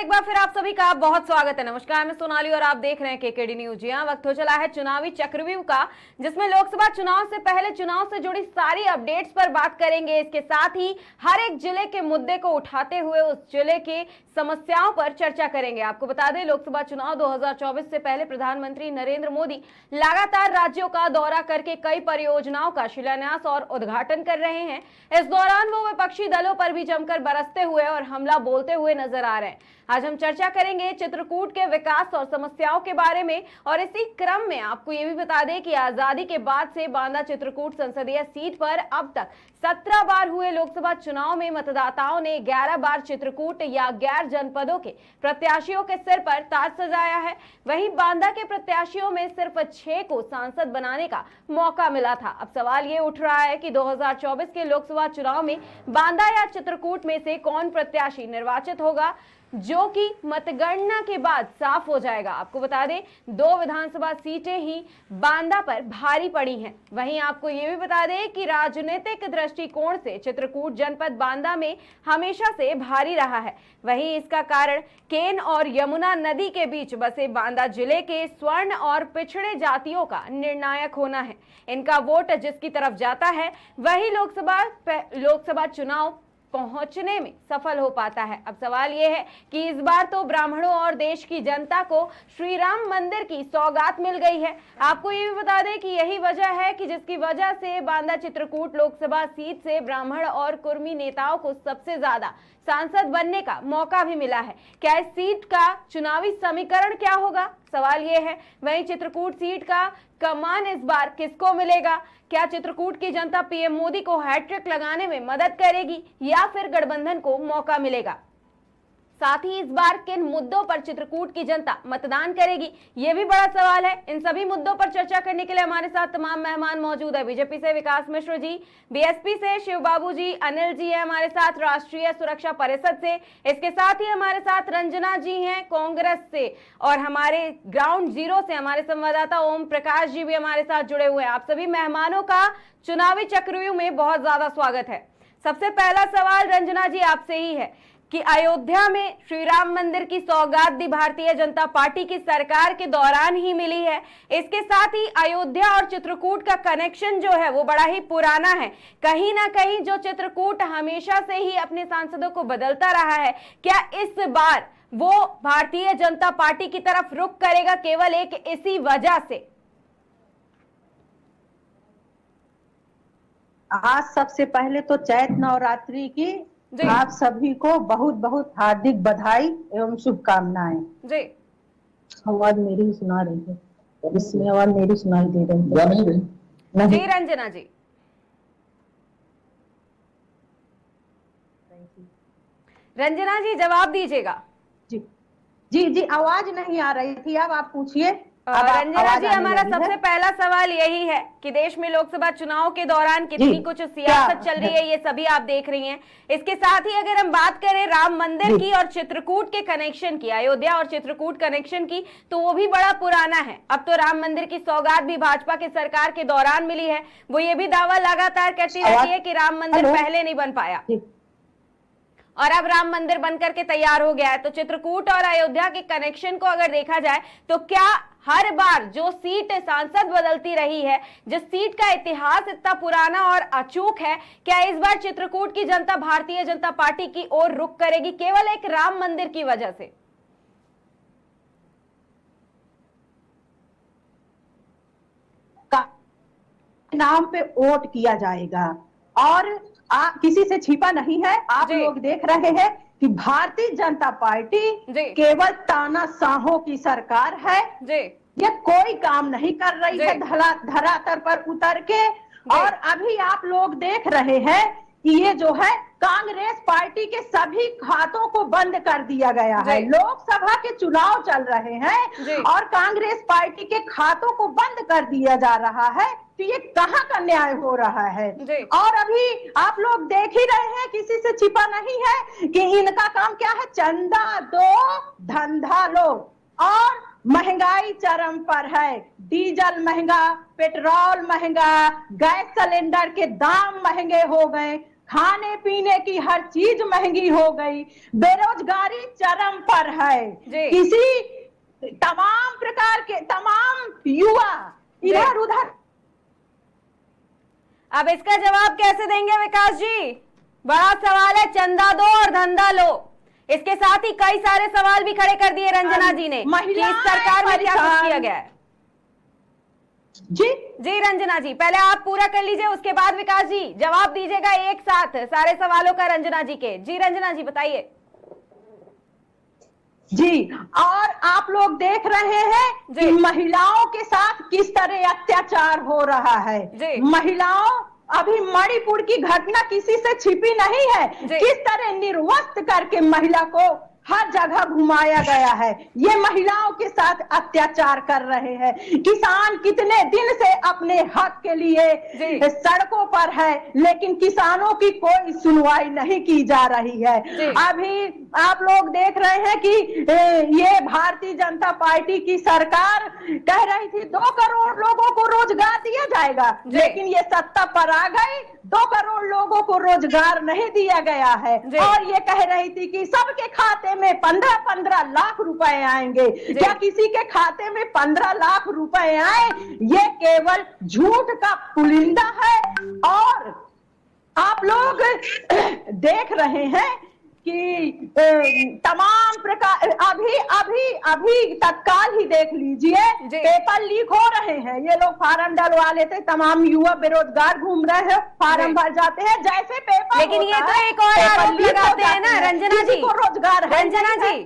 एक बार फिर आप सभी का बहुत स्वागत है। नमस्कार, मैं सोनाली और आप देख रहे हैं केकेडी न्यूज। यहाँ वक्त हो चला है चुनावी चक्रव्यूह का, जिसमें लोकसभा चुनाव से पहले चुनाव से जुड़ी सारी अपडेट्स पर बात करेंगे। इसके साथ ही हर एक जिले के मुद्दे को उठाते हुए उस जिले के समस्याओं पर चर्चा करेंगे। आपको बता दें, लोकसभा चुनाव 2024 से पहले प्रधानमंत्री नरेंद्र मोदी लगातार राज्यों का दौरा करके कई परियोजनाओं का शिलान्यास और उद्घाटन कर रहे हैं। इस दौरान वो विपक्षी दलों पर भी जमकर बरसते हुए और हमला बोलते हुए नजर आ रहे हैं। आज हम चर्चा करेंगे चित्रकूट के विकास और समस्याओं के बारे में, और इसी क्रम में आपको ये भी बता दें कि आजादी के बाद से बांदा चित्रकूट संसदीय सीट पर अब तक 17 बार हुए लोकसभा चुनाव में मतदाताओं ने 11 बार चित्रकूट या गैर जनपदों के प्रत्याशियों के सिर पर ताज सजाया है। वहीं बांदा के प्रत्याशियों में सिर्फ 6 को सांसद बनाने का मौका मिला था। अब सवाल ये उठ रहा है कि 2024 के लोकसभा चुनाव में बांदा या चित्रकूट में से कौन प्रत्याशी निर्वाचित होगा, जो कि मतगणना के बाद साफ हो जाएगा। आपको बता दें, 2 विधानसभा सीटें ही बांदा पर भारी पड़ी हैं। वहीं आपको ये भी बता दें कि राजनीतिक दृष्टिकोण से चित्रकूट जनपद बांदा में हमेशा से भारी रहा है। वहीं इसका कारण केन और यमुना नदी के बीच बसे बांदा जिले के स्वर्ण और पिछड़े जातियों का निर्णायक होना है। इनका वोट जिसकी तरफ जाता है वही लोकसभा चुनाव पहुंचने में सफल हो पाता है। अब सवाल यह है कि इस बार तो ब्राह्मणों और देश की जनता को श्री राम मंदिर की सौगात मिल गई है। आपको ये भी बता दें कि यही वजह है कि जिसकी वजह से बांदा चित्रकूट लोकसभा सीट से ब्राह्मण और कुर्मी नेताओं को सबसे ज्यादा सांसद बनने का मौका भी मिला है। क्या इस सीट का चुनावी समीकरण क्या होगा, सवाल यह है। वहीं चित्रकूट सीट का कमान इस बार किसको मिलेगा? क्या चित्रकूट की जनता पीएम मोदी को हैट्रिक लगाने में मदद करेगी या फिर गठबंधन को मौका मिलेगा? साथ ही इस बार किन मुद्दों पर चित्रकूट की जनता मतदान करेगी, यह भी बड़ा सवाल है। इन सभी मुद्दों पर चर्चा करने के लिए हमारे साथ तमाम मेहमान मौजूद है। बीजेपी से विकास मिश्र जी, बीएसपी से शिव बाबू जी, अनिल जी है हमारे साथ राष्ट्रीय सुरक्षा परिषद से। इसके साथ ही हमारे साथ रंजना जी हैं कांग्रेस से, और हमारे ग्राउंड जीरो से हमारे संवाददाता ओम प्रकाश जी भी हमारे साथ जुड़े हुए हैं। आप सभी मेहमानों का चुनावी चक्रव्यूह में बहुत ज्यादा स्वागत है। सबसे पहला सवाल रंजना जी आपसे ही है कि अयोध्या में श्री राम मंदिर की सौगात भी भारतीय जनता पार्टी की सरकार के दौरान ही मिली है। इसके साथ ही अयोध्या और चित्रकूट का कनेक्शन जो है वो बड़ा ही पुराना है। कहीं ना कहीं जो चित्रकूट हमेशा से ही अपने सांसदों को बदलता रहा है, क्या इस बार वो भारतीय जनता पार्टी की तरफ रुख करेगा केवल एक इसी वजह से? आज सबसे पहले तो चैत नवरात्रि की आप सभी को बहुत बहुत हार्दिक बधाई एवं शुभकामनाएं। जी, आवाज मेरी ही सुना रही है, इसमें आवाज मेरी सुनाई दे रही है। जी रंजना जी, रंजना जी जवाब दीजिएगा। जी जी जी, आवाज नहीं आ रही थी, अब आप पूछिए। रंजना जी, हमारा सबसे पहला सवाल यही है कि देश में लोकसभा चुनाव के दौरान कितनी कुछ सियासत चल रही है, ये सभी आप देख रही हैं। इसके साथ ही अगर हम बात करें राम मंदिर की और चित्रकूट के कनेक्शन की, अयोध्या और चित्रकूट कनेक्शन की, तो वो भी बड़ा पुराना है। अब तो राम मंदिर की सौगात भी भाजपा के सरकार के दौरान मिली है। वो ये भी दावा लगातार करती रहती है कि राम मंदिर पहले नहीं बन पाया और अब राम मंदिर बनकर के तैयार हो गया है। तो चित्रकूट और अयोध्या के कनेक्शन को अगर देखा जाए तो क्या हर बार जो सीट सांसद बदलती रही है, जिस सीट का इतिहास इतना पुराना और अचूक है, क्या इस बार चित्रकूट की जनता भारतीय जनता पार्टी की ओर रुख करेगी केवल एक राम मंदिर की वजह से? नाम पे वोट किया जाएगा और किसी से छिपा नहीं है। आप लोग देख रहे हैं कि भारतीय जनता पार्टी केवल तानाशाहों की सरकार है। ये कोई काम नहीं कर रही है धरातल पर उतर के। और अभी आप लोग देख रहे हैं कि ये जो है कांग्रेस पार्टी के सभी खातों को बंद कर दिया गया है। लोकसभा के चुनाव चल रहे हैं और कांग्रेस पार्टी के खातों को बंद कर दिया जा रहा है। तो ये कहाँ का न्याय हो रहा है? और अभी आप लोग देख ही रहे हैं, किसी से छिपा नहीं है कि इनका काम क्या है, चंदा दो धंधा लो। और महंगाई चरम पर है, डीजल महंगा, पेट्रोल महंगा, गैस सिलेंडर के दाम महंगे हो गए, खाने पीने की हर चीज महंगी हो गई, बेरोजगारी चरम पर है। किसी तमाम प्रकार के तमाम युवा इधर उधर। अब इसका जवाब कैसे देंगे विकास जी? बड़ा सवाल है, चंदा दो और धंधा लो। इसके साथ ही कई सारे सवाल भी खड़े कर दिए रंजना जी ने कि इस सरकार में क्या कुछ किया गया है। जी रंजना जी, पहले आप पूरा कर लीजिए, उसके बाद विकास जी जवाब दीजिएगा एक साथ सारे सवालों का रंजना जी के। जी रंजना जी बताइए। जी, और आप लोग देख रहे हैं कि महिलाओं के साथ किस तरह अत्याचार हो रहा है। महिलाओं, अभी मणिपुर की घटना किसी से छिपी नहीं है, किस तरह निर्वस्त्र करके महिला को हर जगह घुमाया गया है। ये महिलाओं के साथ अत्याचार कर रहे हैं। किसान कितने दिन से अपने हक के लिए सड़कों पर है, लेकिन किसानों की कोई सुनवाई नहीं की जा रही है। अभी आप लोग देख रहे हैं कि ये भारतीय जनता पार्टी की सरकार कह रही थी 2 करोड़ लोगों को रोजगार दिया जाएगा, लेकिन ये सत्ता पर आ गई, 2 करोड़ लोगों को रोजगार नहीं दिया गया है। और ये कह रही थी कि सबके खाते में 15-15 लाख रुपए आएंगे। क्या किसी के खाते में 15 लाख रुपए आए? ये केवल झूठ का पुलिंदा है। और आप लोग देख रहे हैं कि तमाम प्रकार, अभी तत्काल ही देख लीजिए, पेपर लीक हो रहे हैं। ये लोग फार्म डलवा लेते, तमाम युवा बेरोजगार घूम रहे हैं, फार्म भर जाते हैं जैसे पेपर। लेकिन ये तो एक और आरोप लगाते हैं ना रंजना जी, रोजगार है।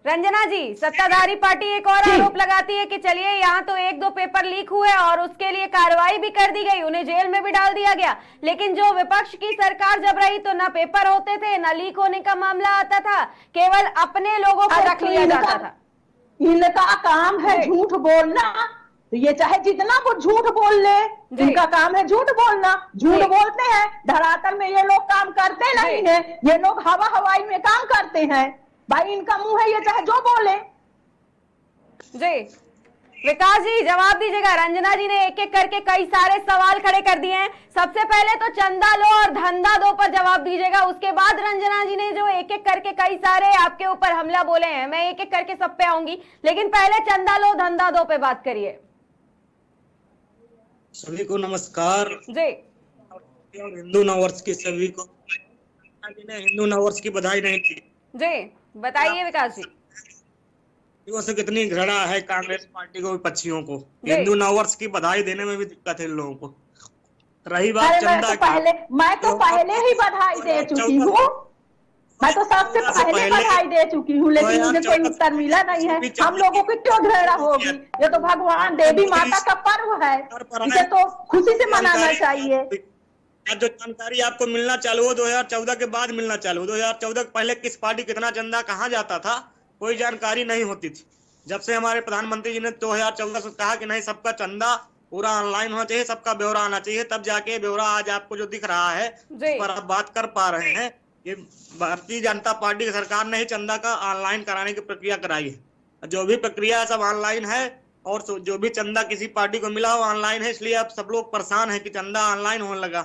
रंजना जी, सत्ताधारी पार्टी एक और आरोप लगाती है कि चलिए यहाँ तो 1-2 पेपर लीक हुए और उसके लिए कार्रवाई भी कर दी गई, उन्हें जेल में भी डाल दिया गया, लेकिन जो विपक्ष की सरकार जब रही तो ना पेपर होते थे, ना लीक होने का मामला आता था, केवल अपने लोगों को रख लिया जाता था। इनका काम है झूठ बोलना, तो ये चाहे जितना वो झूठ बोल ले, इनका काम है झूठ बोलना। झूठ बोलते हैं, धरातल में ये लोग काम करते नहीं है, ये लोग हवाई में काम करते हैं। भाई इनका मुंह है, ये चाहे जो बोले। जी विकास जी जवाब दीजिएगा। रंजना जी ने एक एक करके कई सारे सवाल खड़े कर दिए हैं। सबसे पहले तो चंदा लो और धंधा दो पर जवाब दीजिएगा, उसके बाद रंजना जी ने जो एक एक करके कई सारे आपके ऊपर हमला बोले हैं, मैं एक एक करके सब पे आऊंगी, लेकिन पहले चंदा लो धंधा दो पे बात करिए। सभी को नमस्कार जी। और हिंदू नववर्ष की सभी को, हिंदू नववर्ष की बधाई नहीं थी। जी बताइए विकास जी। से कितनी घृणा है कांग्रेस पार्टी को, विपक्षियों को। हिंदू नववर्ष की बधाई देने में भी दिक्कत है इन लोगों को। रही बात चंदा की, मैं तो पहले ही बधाई दे चुकी हूँ, मैं तो सबसे पहले बधाई दे चुकी हूँ, लेकिन मुझे कोई उत्तर मिला नहीं है। हम लोगों को क्यों घृणा होगी? ये तो भगवान देवी माता का पर्व है, इसे तो खुशी से मनाना चाहिए। जो जानकारी आपको मिलना चालू हो 2014 के बाद मिलना चालू हो। 2014 के पहले किस पार्टी कितना चंदा कहाँ जाता था, कोई जानकारी नहीं होती थी। जब से हमारे प्रधानमंत्री जी ने 2014 से कहा कि नहीं, सबका चंदा पूरा ऑनलाइन होना चाहिए, सबका ब्यौरा आना चाहिए, तब जाके ब्यौरा आज आपको जो दिख रहा है उस पर आप बात कर पा रहे हैं। ये भारतीय जनता पार्टी की सरकार ने ही चंदा का ऑनलाइन कराने की प्रक्रिया कराई है। जो भी प्रक्रिया सब ऑनलाइन है, और जो भी चंदा किसी पार्टी को मिला वो ऑनलाइन है। इसलिए अब सब लोग परेशान है कि चंदा ऑनलाइन होने लगा।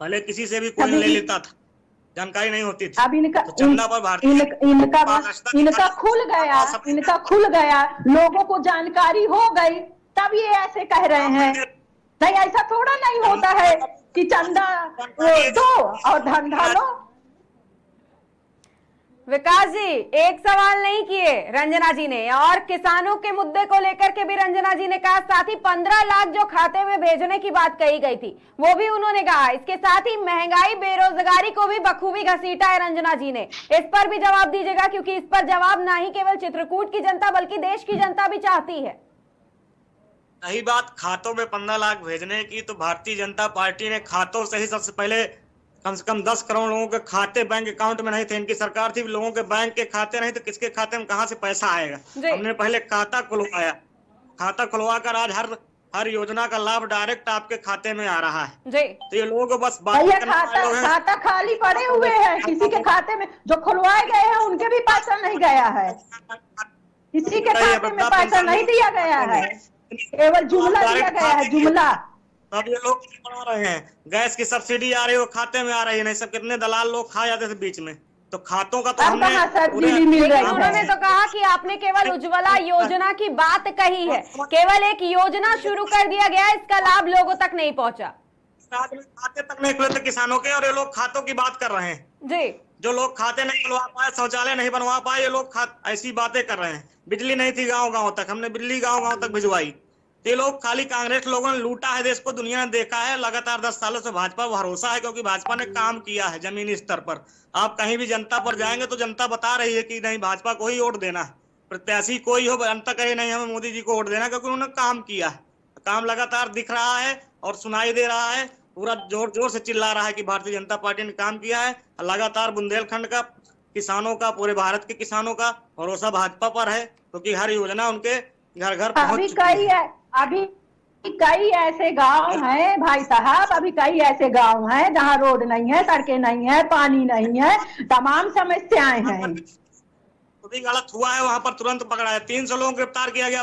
पहले किसी से भी कोई ले लेता था, जानकारी नहीं होती थी। अब इनका तो चंदा पर भारतीय इनका खुल गया, लोगों को जानकारी हो गई, तब ये ऐसे कह रहे हैं। नहीं, ऐसा थोड़ा नहीं होता है कि चंदा दो और धंधा लो। विकास जी एक सवाल नहीं किए रंजना जी ने, और किसानों के मुद्दे को लेकर के भी रंजना जी ने कहा, साथ ही 15 लाख जो खाते में भेजने की बात कही गई थी वो भी उन्होंने कहा। इसके साथ ही महंगाई बेरोजगारी को भी बखूबी घसीटा है रंजना जी ने, इस पर भी जवाब दीजिएगा, क्योंकि इस पर जवाब ना ही केवल चित्रकूट की जनता बल्कि देश की जनता भी चाहती है। रही बात खातों में 15 लाख भेजने की, तो भारतीय जनता पार्टी ने खातों से ही सबसे पहले कम से कम 10 करोड़ लोगों के खाते बैंक अकाउंट में नहीं थे। इनकी सरकार थी, लोगों के बैंक के खाते नहीं, तो किसके खाते में कहां से पैसा आएगा? हमने पहले खाता खुलवाया, खाता खुलवा कर आज हर योजना का लाभ डायरेक्ट आपके खाते में आ रहा है। तो ये लोग बस खाता खाली पड़े हुए हैं, किसी के खाते में जो खुलवाए गए हैं उनके भी पैसा नहीं गया है, किसी के खाते में पैसा नहीं दिया गया है, केवल जुमला दिया गया है, जुमला। तब ये लोग बना रहे हैं। गैस की सब्सिडी आ रही है, वो खाते में आ रही है, नहीं सब कितने दलाल लोग खा जाते थे बीच में। तो खातों का तो अब हमने कहाँ पूरे सब्सिडी मिल रही उन्होंने है? तो कहा कि आपने केवल उज्ज्वला योजना की बात कही है, केवल एक योजना शुरू कर दिया गया, इसका लाभ लोगों तक नहीं पहुंचा। खाते तक नहीं खुले थे किसानों के, और ये लोग खातों की बात कर रहे हैं जी। जो लोग खाते नहीं बनवा पाए, शौचालय नहीं बनवा पाए, ये लोग ऐसी बातें कर रहे हैं। बिजली नहीं थी गांव गांव तक, हमने बिजली गांव गांव तक भिजवाई। ये लोग खाली कांग्रेस लोगों ने लूटा है देश को, दुनिया ने देखा है। लगातार 10 सालों से भाजपा भरोसा है, क्योंकि भाजपा ने काम किया है जमीनी स्तर पर। आप कहीं भी जनता पर जाएंगे तो जनता बता रही है कि नहीं भाजपा को ही वोट देना, प्रत्याशी कोई हो, जनता कहे नहीं हमें मोदी जी को वोट देना, क्योंकि उन्होंने काम किया है। काम लगातार दिख रहा है और सुनाई दे रहा है, पूरा जोर जोर से चिल्ला रहा है कि भारतीय जनता पार्टी ने काम किया है। लगातार बुंदेलखंड का किसानों का, पूरे भारत के किसानों का भरोसा भाजपा पर है, क्योंकि हर योजना उनके घर घर पहुंच चुकी है। अभी कई ऐसे गांव हैं भाई साहब, अभी कई ऐसे गांव हैं जहां रोड नहीं है, सड़कें नहीं है, पानी नहीं है, तमाम समस्याएं हैं। तो भी गलत हुआ है, वहां पर तुरंत पकड़ा है। 300 लोगों को गिरफ्तार किया गया।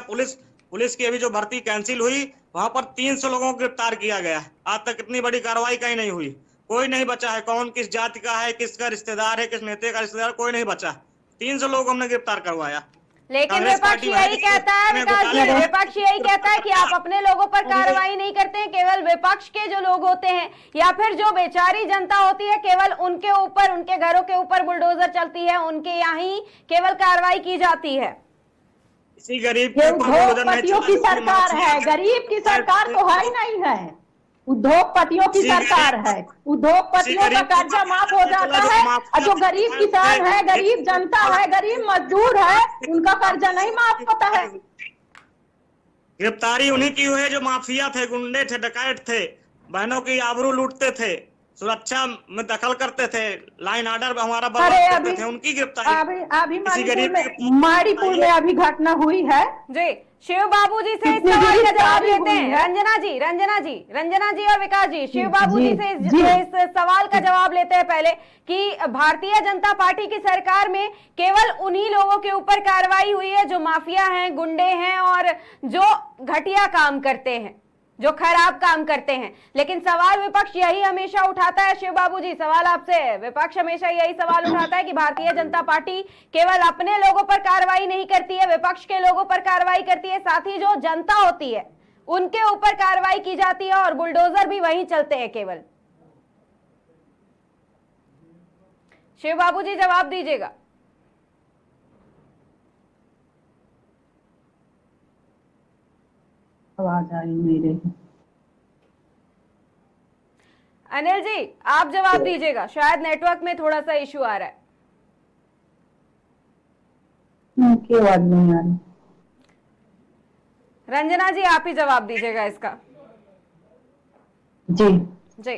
पुलिस की अभी जो भर्ती कैंसिल हुई, वहां पर 300 लोगों को गिरफ्तार किया गया। आज तक इतनी बड़ी कार्रवाई कहीं नहीं हुई, कोई नहीं बचा है। कौन किस जाति का है, किसका रिश्तेदार है, किस नेता का रिश्तेदार, कोई नहीं बचा। 300 लोगों को हमने गिरफ्तार करवाया। लेकिन विपक्ष यही कहता है, विकास जी, विपक्ष यही कहता है कि आप अपने लोगों पर कार्रवाई नहीं करते हैं, केवल विपक्ष के जो लोग होते हैं या फिर जो बेचारी जनता होती है, केवल उनके ऊपर, उनके घरों के ऊपर बुलडोजर चलती है, उनके यहाँ ही केवल कार्रवाई की जाती है। इसी गरीब उद्योगपतियों की सरकार है, गरीब की सरकार तो है ही नहीं है। उद्योगपतियों की सरकार है, उद्योगपतियों का कर्जा माफ हो जाता है, और जो गरीब किसान है, गरीब जनता है, गरीब मजदूर है, उनका कर्जा नहीं माफ होता है। गिरफ्तारी उन्हीं की हुई है जो माफिया थे, गुंडे थे, डकैत थे, बहनों की आबरू लूटते थे, सुरक्षा में दखल करते थे, लाइन ऑर्डर हमारा बर्बाद करते थे, उनकी गिरफ्तारी। अभी मारीपुर में अभी घटना हुई है जी। शिव बाबू जी से इस सवाल का जवाब लेते हैं। रंजना जी और विकास जी, शिव बाबू जी से इस सवाल का जवाब लेते हैं पहले, कि भारतीय जनता पार्टी की सरकार में केवल उन्हीं लोगों के ऊपर कार्रवाई हुई है जो माफिया हैं, गुंडे हैं और जो घटिया काम करते हैं, जो खराब काम करते हैं। लेकिन सवाल विपक्ष यही हमेशा उठाता है। शिव बाबू जी, सवाल आपसे है। विपक्ष हमेशा यही सवाल उठाता है कि भारतीय जनता पार्टी केवल अपने लोगों पर कार्रवाई नहीं करती है, विपक्ष के लोगों पर कार्रवाई करती है, साथ ही जो जनता होती है उनके ऊपर कार्रवाई की जाती है और बुलडोजर भी वहीं चलते हैं केवल। शिव बाबू जी जवाब दीजिएगा। आवाज आ नहीं रही। अनिल जी आप जवाब दीजिएगा, शायद नेटवर्क में थोड़ा सा इश्यू आ रहा है। की आवाज नहीं आ रही। रंजना जी आप ही जवाब दीजिएगा इसका। जी जी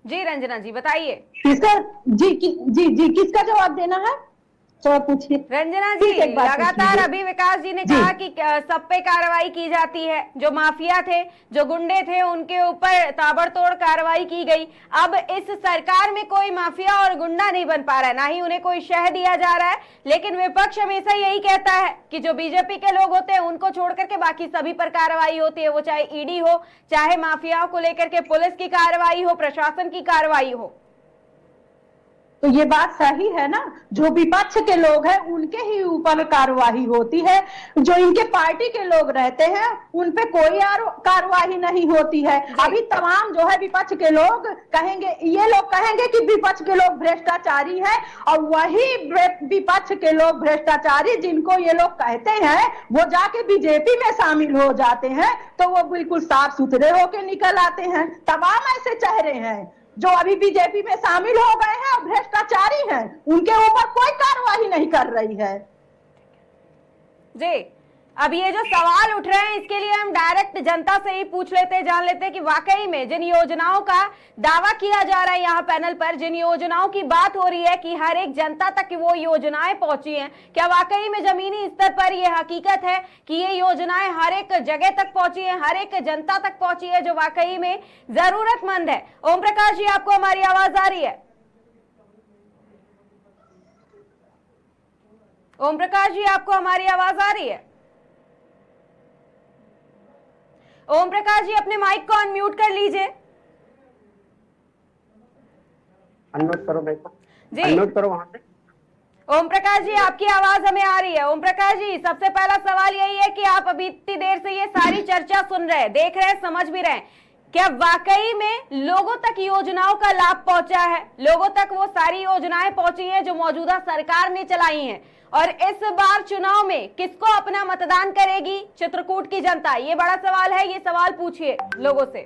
जी रंजना जी बताइए। किसका जी किसका जवाब देना है? पूछिए रंजना जी। लगातार अभी विकास जी ने कहा कि सब पे कार्रवाई की जाती है, जो माफिया थे, जो गुंडे थे, उनके ऊपर ताबड़तोड़ कार्रवाई की गई। अब इस सरकार में कोई माफिया और गुंडा नहीं बन पा रहा है, ना ही उन्हें कोई शह दिया जा रहा है। लेकिन विपक्ष हमेशा यही कहता है कि जो बीजेपी के लोग होते हैं उनको छोड़ करके बाकी सभी पर कार्रवाई होती है, वो चाहे ईडी हो, चाहे माफियाओं को लेकर के पुलिस की कार्रवाई हो, प्रशासन की कार्रवाई हो। तो ये बात सही है ना, जो विपक्ष के लोग हैं उनके ही ऊपर कार्रवाई होती है, जो इनके पार्टी के लोग रहते हैं उन पे कोई कार्रवाई नहीं होती है। अभी तमाम जो है विपक्ष के लोग कहेंगे, ये लोग कहेंगे कि विपक्ष के लोग भ्रष्टाचारी हैं, और वही विपक्ष के लोग भ्रष्टाचारी जिनको ये लोग कहते हैं वो जाके बीजेपी में शामिल हो जाते हैं, तो वो बिल्कुल साफ सुथरे होके निकल आते हैं। तमाम ऐसे चेहरे हैं जो अभी बीजेपी में शामिल हो गए हैं और भ्रष्टाचारी हैं, उनके ऊपर कोई कार्रवाई नहीं कर रही है। जी अब ये जो सवाल उठ रहे हैं इसके लिए हम डायरेक्ट जनता से ही पूछ लेते हैं, जान लेते हैं कि वाकई में जिन योजनाओं का दावा किया जा रहा है यहाँ पैनल पर, जिन योजनाओं की बात हो रही है कि हर एक जनता तक वो योजनाएं पहुंची हैं, क्या वाकई में जमीनी स्तर पर ये हकीकत है कि ये योजनाएं हर एक जगह तक पहुंची है, हर एक जनता तक पहुंची है जो वाकई में जरूरतमंद है? ओम प्रकाश जी आपको हमारी आवाज आ रही है? ओम प्रकाश जी आपको हमारी आवाज आ रही है? ओम प्रकाश जी अपने माइक को अनम्यूट कर लीजिए। अनम्यूट करो भाई, जी अनम्यूट करो वहां से। ओम प्रकाश जी आपकी आवाज हमें आ रही है। ओम प्रकाश जी सबसे पहला सवाल यही है कि आप अभी इतनी देर से ये सारी चर्चा सुन रहे हैं, देख रहे हैं, समझ भी रहे हैं, क्या वाकई में लोगों तक योजनाओं का लाभ पहुंचा है? लोगों तक वो सारी योजनाएं पहुंची हैं जो मौजूदा सरकार ने चलाई हैं? और इस बार चुनाव में किसको अपना मतदान करेगी चित्रकूट की जनता? ये बड़ा सवाल है, ये सवाल पूछिए लोगों से।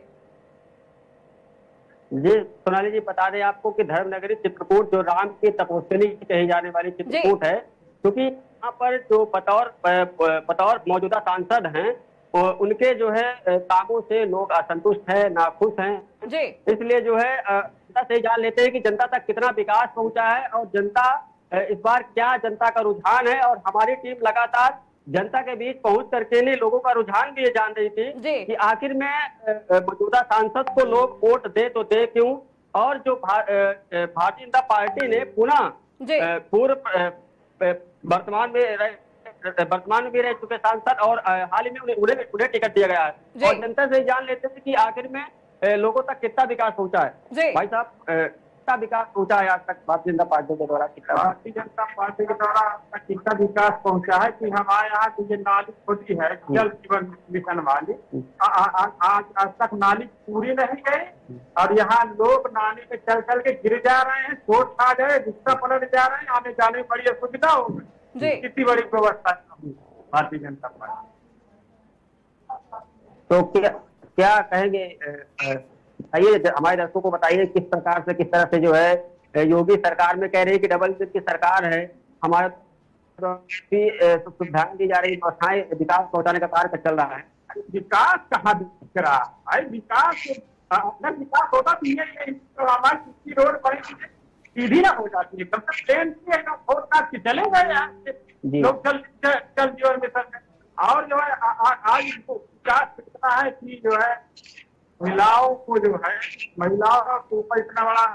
जी सोनाली जी बता दें आपको कि धर्मनगरी चित्रकूट जो राम की तपोस्विनी कही जाने वाली चित्रकूट है, क्योंकि यहाँ पर जो बतौर मौजूदा सांसद हैं उनके जो है कामों से लोग असंतुष्ट हैं, नाखुश हैं जी। इसलिए जो है जनता से जान लेते हैं कि जनता तक कितना विकास पहुंचा है और जनता इस बार क्या जनता का रुझान है। और हमारी टीम लगातार जनता के बीच पहुंच करके लिए लोगों का रुझान भी ये जान रही थी कि आखिर में मौजूदा सांसद को लोग वोट दे तो दे क्यों। और जो भारतीय जनता पार्टी ने पुनः पूर्व वर्तमान में भी रह चुके सांसद और हाल ही में उन्हें टिकट दिया गया है। और जनता से जान लेते हैं कि आखिर में लोगों तक कितना विकास पहुंचा है। भाई साहब कितना विकास पहुंचा है आज तक भारतीय जनता पार्टी के द्वारा? भारतीय जनता पार्टी के द्वारा कितना विकास पहुंचा है कि हमारे यहाँ की जो नाली छोटी है जल जीवन मिशन वाली, आज तक नाली पूरी नहीं गई और यहाँ लोग नाली में चल चल के गिर जा रहे हैं, चोट खा गए, रिक्शा पलट जा रहे हैं, आने जाने में बड़ी असुविधा हो गई। कितनी बड़ी व्यवस्था है भारतीय जनता पार्टी। तो क्या कहेंगे, आइए हमारे दर्शकों को बताइए किस प्रकार से किस तरह से जो है योगी सरकार में कह रही है कि डबल इंजन की सरकार है, हमारे सुविधाएं दी जा रही, व्यवस्थाएं विकास पहुंचाने का कार्य चल रहा है। विकास कहाँ दिख रहा है? विकास अगर विकास होता तो ये हमारी रोड बड़ी सीधी ना हो जाती है, कम से प्लेन की फोर काट के चले गए यहाँ से लोग जल जीवन मिशन में। और जो है आज विकास कितना है कि जो है महिलाओं को जो है महिलाओं के ऊपर इतना बड़ा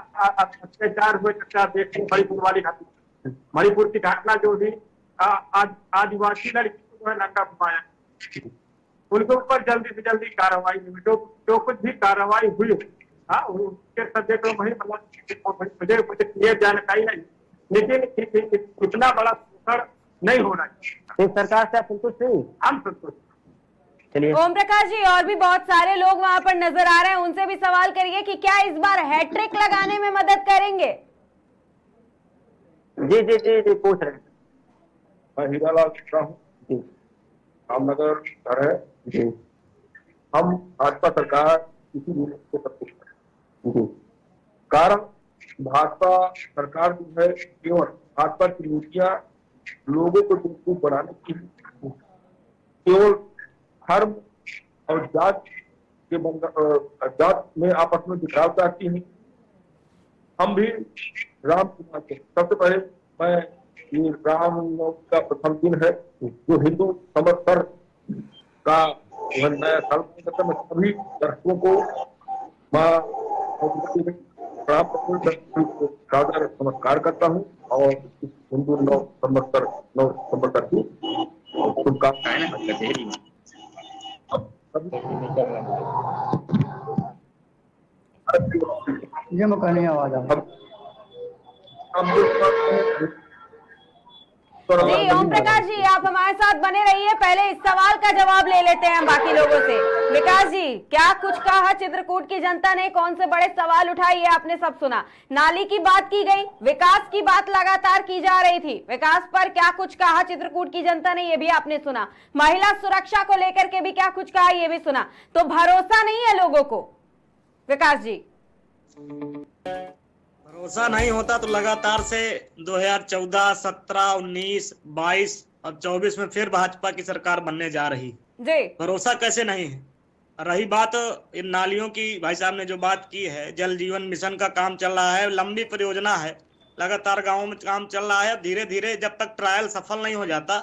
अत्याचार हुए, देखने मणिपुर वाली घटना, मणिपुर की घटना जो भी आदिवासी लड़की को जो है नंगा घुमाया, उनके ऊपर जल्दी से जल्दी कार्रवाई जो कुछ भी कार्रवाई हुई उसके सब्जेक्ट में मुझे क्लियर जानकारी नहीं, लेकिन इतना बड़ा शोषण नहीं होना चाहिए। इस सरकार से संतुष्ट नहीं? हम संतुष्ट। ओम प्रकाश जी और भी बहुत सारे लोग वहां पर नजर आ रहे हैं, उनसे भी सवाल करिए कि क्या इस बार हैट्रिक लगाने में मदद करेंगे? जी जी जी जी पूछ रहे हैं। मैं हीरालाल मिश्रा हूँ, रामनगर घर है जी। हम भाजपा सरकार किसी भी को संतुष्ट है, कारण भाजपा सरकार जो है केवल भाजपा की नीतियां लोगों को बेवकूफ बनाने की, केवल धर्म और जात में आपस में बिखराव चाहती है। हम भी राम कुमार के सबसे पहले मैं ये राम का प्रथम दिन है जो हिंदू संवत्सर का नया साल, मैं सभी दर्शकों को नमस्कार करता हूँ और हिंदू नव संवत्सर की शुभकामनाएं। ये मकानी आवाज जी। ओम प्रकाश जी आप हमारे साथ बने रहिए, पहले इस सवाल का जवाब ले लेते हैं बाकी लोगों से। विकास जी क्या कुछ कहा चित्रकूट की जनता ने, कौन से बड़े सवाल उठाए ये आपने सब सुना। नाली की बात की गई, विकास की बात लगातार की जा रही थी, विकास पर क्या कुछ कहा चित्रकूट की जनता ने ये भी आपने सुना। महिला सुरक्षा को लेकर के भी क्या कुछ कहा ये भी सुना। तो भरोसा नहीं है लोगों को विकास जी? भरोसा नहीं होता तो लगातार से 2014, 17, 19, 22 और 24 में फिर भाजपा की सरकार बनने जा रही जी। भरोसा कैसे नहीं है? रही बात इन नालियों की, भाई साहब ने जो बात की है, जल जीवन मिशन का काम चल रहा है, लंबी परियोजना है, लगातार गाँव में काम चल रहा है। धीरे धीरे जब तक ट्रायल सफल नहीं हो जाता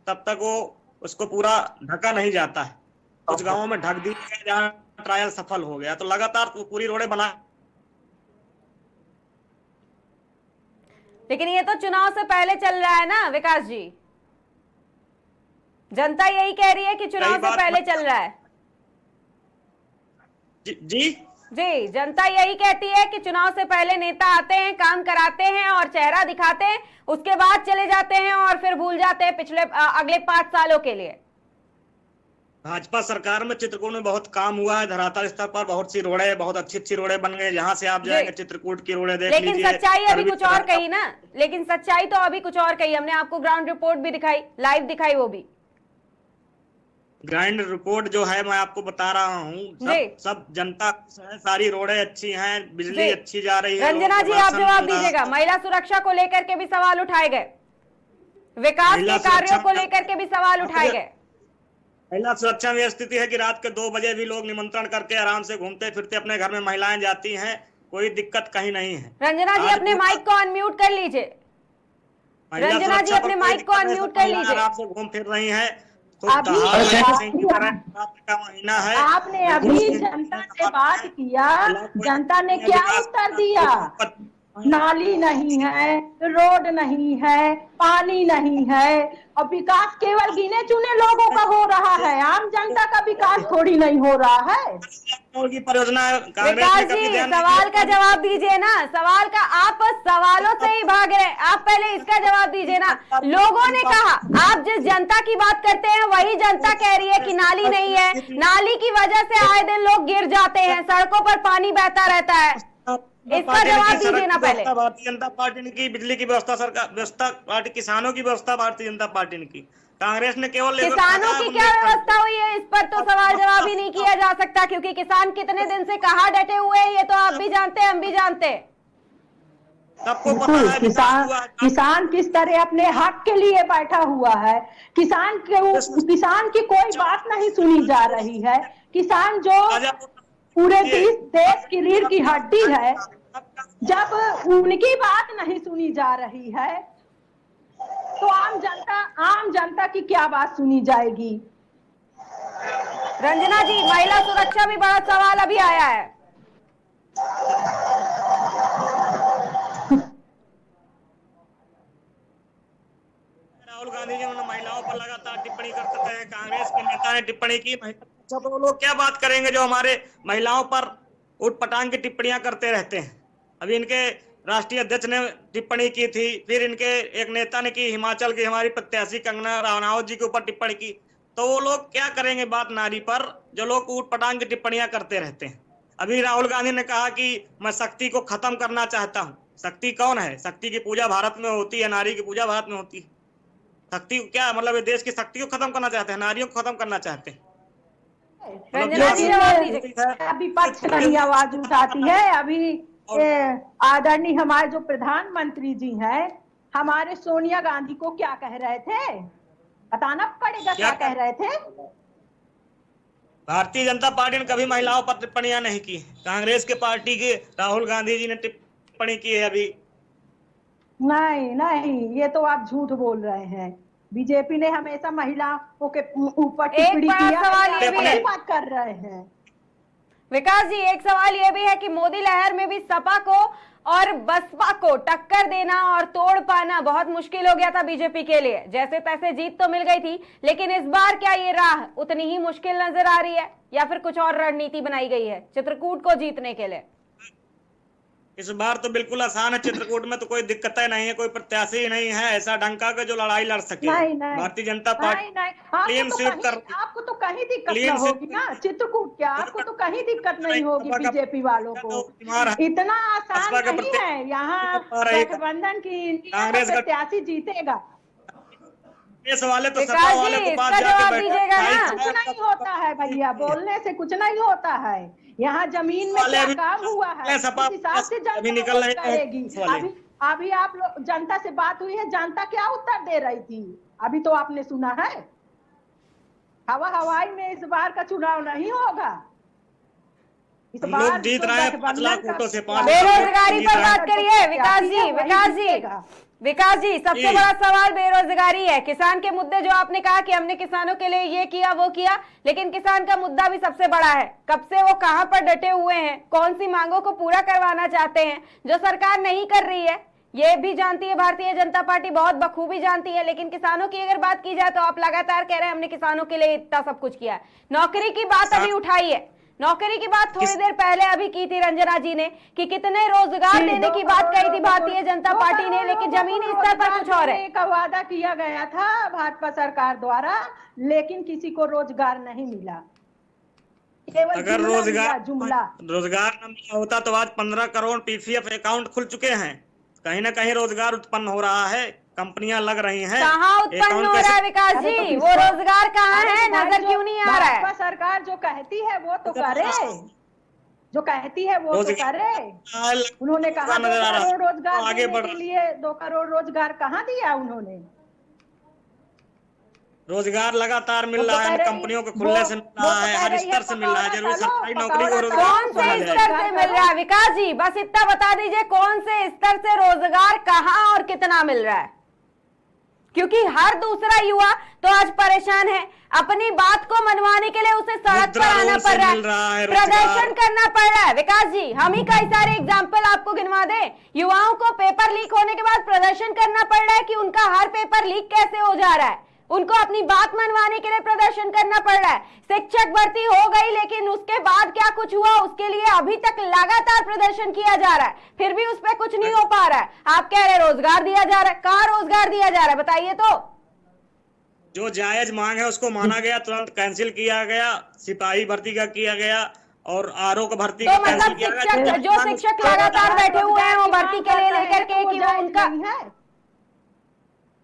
तब तक वो उसको पूरा ढका नहीं जाता है। कुछ गाँवों में ढक दिया गया जहाँ ट्रायल सफल हो गया, तो लगातार पूरी रोडें बना। लेकिन ये तो चुनाव से पहले चल रहा है ना विकास जी, जनता यही कह रही है कि चुनाव से पहले चल रहा है। जी, जनता यही कहती है कि चुनाव से पहले नेता आते हैं, काम कराते हैं और चेहरा दिखाते हैं, उसके बाद चले जाते हैं और फिर भूल जाते हैं पिछले अगले 5 सालों के लिए। भाजपा सरकार में चित्रकूट में बहुत काम हुआ है, धरातल स्तर पर बहुत सी रोडें, बहुत अच्छी रोडें बन गई। जहां से आप जाएंगे चित्रकूट की रोडें देख लीजिए। लेकिन सच्चाई अभी कुछ और कही ना, लेकिन सच्चाई तो अभी कुछ और कही। हमने आपको ग्राउंड रिपोर्ट भी दिखाई, लाइव दिखाई, वो भी ग्राउंड रिपोर्ट जो है मैं आपको बता रहा हूँ। सब जनता है, सारी रोडें अच्छी हैं, बिजली अच्छी जा रही है। रंजना जी, आप जवाब दीजिएगा। महिला सुरक्षा को लेकर के भी सवाल उठाए गए, विकास के कार्यों को लेकर के भी सवाल उठाए गए। महिला सुरक्षा में स्थिति है कि रात के 2 बजे भी लोग निमंत्रण करके आराम से घूमते फिरते अपने घर में महिलाएं जाती हैं, कोई दिक्कत कहीं नहीं है। रंजना जी, अपने माइक को अनम्यूट कर लीजिए। रंजना जी, अपने माइक को अनम्यूट कर लीजिए। आराम से घूम फिर रही है। तो महीना है, आपने अभी जनता से बात किया, जनता ने क्या उत्तर दिया? नाली नहीं है, रोड नहीं है, पानी नहीं है, और विकास केवल गिने चुने लोगों का हो रहा है, आम जनता का विकास थोड़ी नहीं हो रहा है। परियोजना विकास जी, सवाल का जवाब दीजिए ना। सवाल का, आप सवालों से ही भाग रहे हैं, आप पहले इसका जवाब दीजिए ना। लोगों ने कहा, आप जिस जनता की बात करते हैं वही जनता कह रही है कि नाली नहीं है, नाली की वजह से आए दिन लोग गिर जाते हैं, सड़कों पर पानी बहता रहता है। इसका जवाब दीजिए ना पहले। भारतीय जनता पार्टी ने की, बिजली की व्यवस्था व्यवस्था पार्टी, किसानों की व्यवस्था भारतीय जनता पार्टी ने की। कांग्रेस ने केवल किसानों की क्या व्यवस्था हुई है, इस पर तो सवाल जवाब ही नहीं किया जा सकता, क्योंकि किसान कितने दिन से कहाँ डटे हुए हैं ये तो आप भी जानते हैं, हम भी जानते हैं। सबको पता है किसान किस तरह अपने हक के लिए बैठा हुआ है। किसान की कोई बात नहीं सुनी जा रही है। किसान जो पूरे देश की रीढ़ की हड्डी है, जब उनकी बात नहीं सुनी जा रही है तो आम जनता की क्या बात सुनी जाएगी? रंजना जी, महिला सुरक्षा भी बड़ा सवाल अभी आया है। राहुल गांधी जी उन्होंने महिलाओं पर लगातार टिप्पणी करते हैं, कांग्रेस के नेता ने टिप्पणी की। तो वो लोग क्या बात करेंगे जो हमारे महिलाओं पर उठपटांग की टिप्पणियां करते रहते हैं। अभी इनके राष्ट्रीय अध्यक्ष ने टिप्पणी की थी, फिर इनके एक नेता ने की, हिमाचल की हमारी प्रत्याशी कंगना रनौत जी के ऊपर टिप्पणी की। तो वो लोग क्या करेंगे बात नारी पर, जो लोग उठपटांग की टिप्पणियां करते रहते हैं। अभी राहुल गांधी ने कहा कि मैं शक्ति को खत्म करना चाहता हूँ। शक्ति कौन है? शक्ति की पूजा भारत में होती है, नारी की पूजा भारत में होती है। शक्ति क्या मतलब, देश की शक्ति को खत्म करना चाहते हैं, नारियों को खत्म करना चाहते हैं। विपक्ष नहीं आवाज उठाती है। अभी आदरणीय हमारे जो प्रधानमंत्री जी हैं, हमारे सोनिया गांधी को क्या कह रहे थे, बताना पड़ेगा क्या कह रहे थे? भारतीय जनता पार्टी ने कभी महिलाओं पर टिप्पणियां नहीं की। कांग्रेस के पार्टी के राहुल गांधी जी ने टिप्पणी की है अभी। नहीं, ये तो आप झूठ बोल रहे हैं। बीजेपी ने हमेशा महिलाओं के ऊपर टिप्पणी किया, बात कर रहे हैं। विकास जी, एक सवाल ये भी है कि मोदी लहर में भी सपा को और बसपा को टक्कर देना और तोड़ पाना बहुत मुश्किल हो गया था बीजेपी के लिए। जैसे तैसे जीत तो मिल गई थी, लेकिन इस बार क्या ये राह उतनी ही मुश्किल नजर आ रही है या फिर कुछ और रणनीति बनाई गई है चित्रकूट को जीतने के लिए? इस बार तो बिल्कुल आसान है। चित्रकूट में तो कोई दिक्कत नहीं है, कोई प्रत्याशी नहीं है ऐसा ढंका का जो लड़ाई लड़ सके। भारतीय जनता पार्टी आपको तो कहीं दिक्कत नहीं होगी ना चित्रकूट क्या, आपको तो कहीं दिक्कत नहीं होगी बीजेपी वालों को। इतना आसान नहीं है, यहाँ गठबंधन की प्रत्याशी जीतेगा। इस वाले तो सपा वाले को पास जाके कुछ नहीं होता है भैया, बोलने से कुछ नहीं होता है। यहाँ जमीन में क्या काम हुआ है उस हिसाब से जनता करेगी। अभी आप लोग जनता से बात हुई है, जनता क्या उत्तर दे रही थी अभी तो आपने सुना है? हवाई में इस बार का चुनाव नहीं होगा। इस बार जीत रहे हैं 5 लाख वोटों से। बेरोजगारी पर बात करिए विकास जी, सबसे बड़ा सवाल बेरोजगारी है। किसान के मुद्दे जो आपने कहा कि हमने किसानों के लिए ये किया वो किया, लेकिन किसान का मुद्दा भी सबसे बड़ा है। कब से वो कहां पर डटे हुए हैं, कौन सी मांगों को पूरा करवाना चाहते हैं जो सरकार नहीं कर रही है, ये भी जानती है भारतीय जनता पार्टी, बहुत बखूबी जानती है। लेकिन किसानों की अगर बात की जाए तो आप लगातार कह रहे हैं हमने किसानों के लिए इतना सब कुछ किया है। नौकरी की बात अभी उठाई है, नौकरी की बात थोड़ी देर पहले अभी की थी रंजना जी ने कि कितने रोजगार देने की बात कही थी भारतीय जनता पार्टी ने, लेकिन जमीनी स्तर पर कुछ और है। का वादा किया गया था भाजपा सरकार द्वारा, लेकिन किसी को रोजगार नहीं मिला। अगर रोजगार न मिला होता तो आज 15 करोड़ पीपीएफ अकाउंट खुल चुके हैं। कहीं ना कहीं रोजगार उत्पन्न हो रहा है, कंपनियां लग रही हैं। कहाँ उत्पन्न हो रहा है विकास जी? वो रोजगार कहाँ है? नजर क्यों नहीं आ रहा है? भाजपा सरकार जो कहती है वो तो करे, जो कहती है वो तो करे। उन्होंने कहा 2 करोड़ रोजगार आगे बढ़ के लिए 2 करोड़ रोजगार कहाँ दिया उन्होंने? रोजगार लगातार मिल रहा है, कंपनियों को खुलने से मिल रहा है, हर स्तर से मिल रहा है। जरूर सरकारी नौकरी को रोजगार कौन से स्तर से मिल रहा है विकास जी? बस इतना बता दीजिए, कौन से स्तर से रोजगार कहाँ और कितना मिल रहा है? क्योंकि हर दूसरा युवा तो आज परेशान है, अपनी बात को मनवाने के लिए उसे सड़क पर आना पड़ रहा है, प्रदर्शन करना पड़ रहा है। विकास जी, हम ही कई सारे एग्जाम्पल आपको गिनवा दें। युवाओं को पेपर लीक होने के बाद प्रदर्शन करना पड़ रहा है कि उनका हर पेपर लीक कैसे हो जा रहा है, उनको अपनी बात मनवाने के लिए प्रदर्शन करना पड़ रहा है। शिक्षक भर्ती हो गई, लेकिन उसके बाद क्या कुछ हुआ, उसके लिए अभी तक लगातार प्रदर्शन किया जा रहा है, फिर भी उस पर कुछ नहीं हो पा रहा है। आप कह रहे रोजगार दिया जा रहा है, कहाँ रोजगार दिया जा रहा है बताइए तो? जो जायज मांग है उसको माना गया, तुरंत कैंसिल किया गया। सिपाही भर्ती का किया गया और आरओ का भर्ती तो मतलब जो शिक्षक लगातार बैठे हुए हैं वो भर्ती के लिए लेकर के कि वो उनका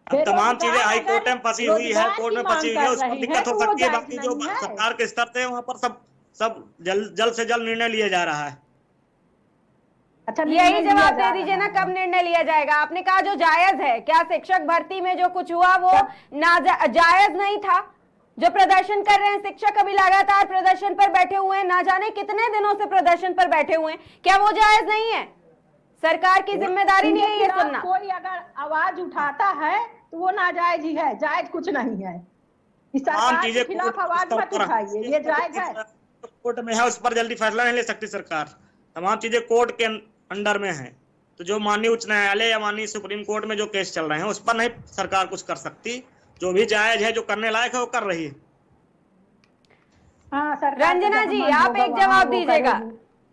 अब तमाम चीजें हाई कोर्ट में फंसी हुई है, कोर्ट में फंसी हुई है, उस पर दिक्कत हो सकती है। बाकी जो सरकार के स्तर से वहाँ पर सब जल्द से जल्द निर्णय लिया जा रहा है। अच्छा, यही जवाब दे दीजिए ना, कब निर्णय लिया जाएगा? आपने कहा जो जायज है, क्या शिक्षक भर्ती में जो कुछ हुआ वो जायज नहीं था? जो प्रदर्शन कर रहे हैं शिक्षक, अभी लगातार प्रदर्शन पर बैठे हुए हैं, ना जाने कितने दिनों से प्रदर्शन पर बैठे हुए हैं, क्या वो जायज नहीं है? सरकार की जिम्मेदारी नहीं है ये सुनना। कोई अगर आवाज उठाता है तो वो नाजायज ही है, जायज कुछ नहीं है। इस सरकार के खिलाफ आवाज मत उठाइए, ये जायज है। कोर्ट में है, उस पर जल्दी फैसला नहीं ले सकती सरकार। तमाम चीजें कोर्ट के अंडर में है, तो जो माननीय उच्च न्यायालय या माननीय सुप्रीम कोर्ट में जो केस चल रहे हैं उस पर नहीं सरकार कुछ कर सकती। जो भी जायज है, जो करने लायक है, वो कर रही है। रंजना जी, आप एक जवाब दीजिएगा।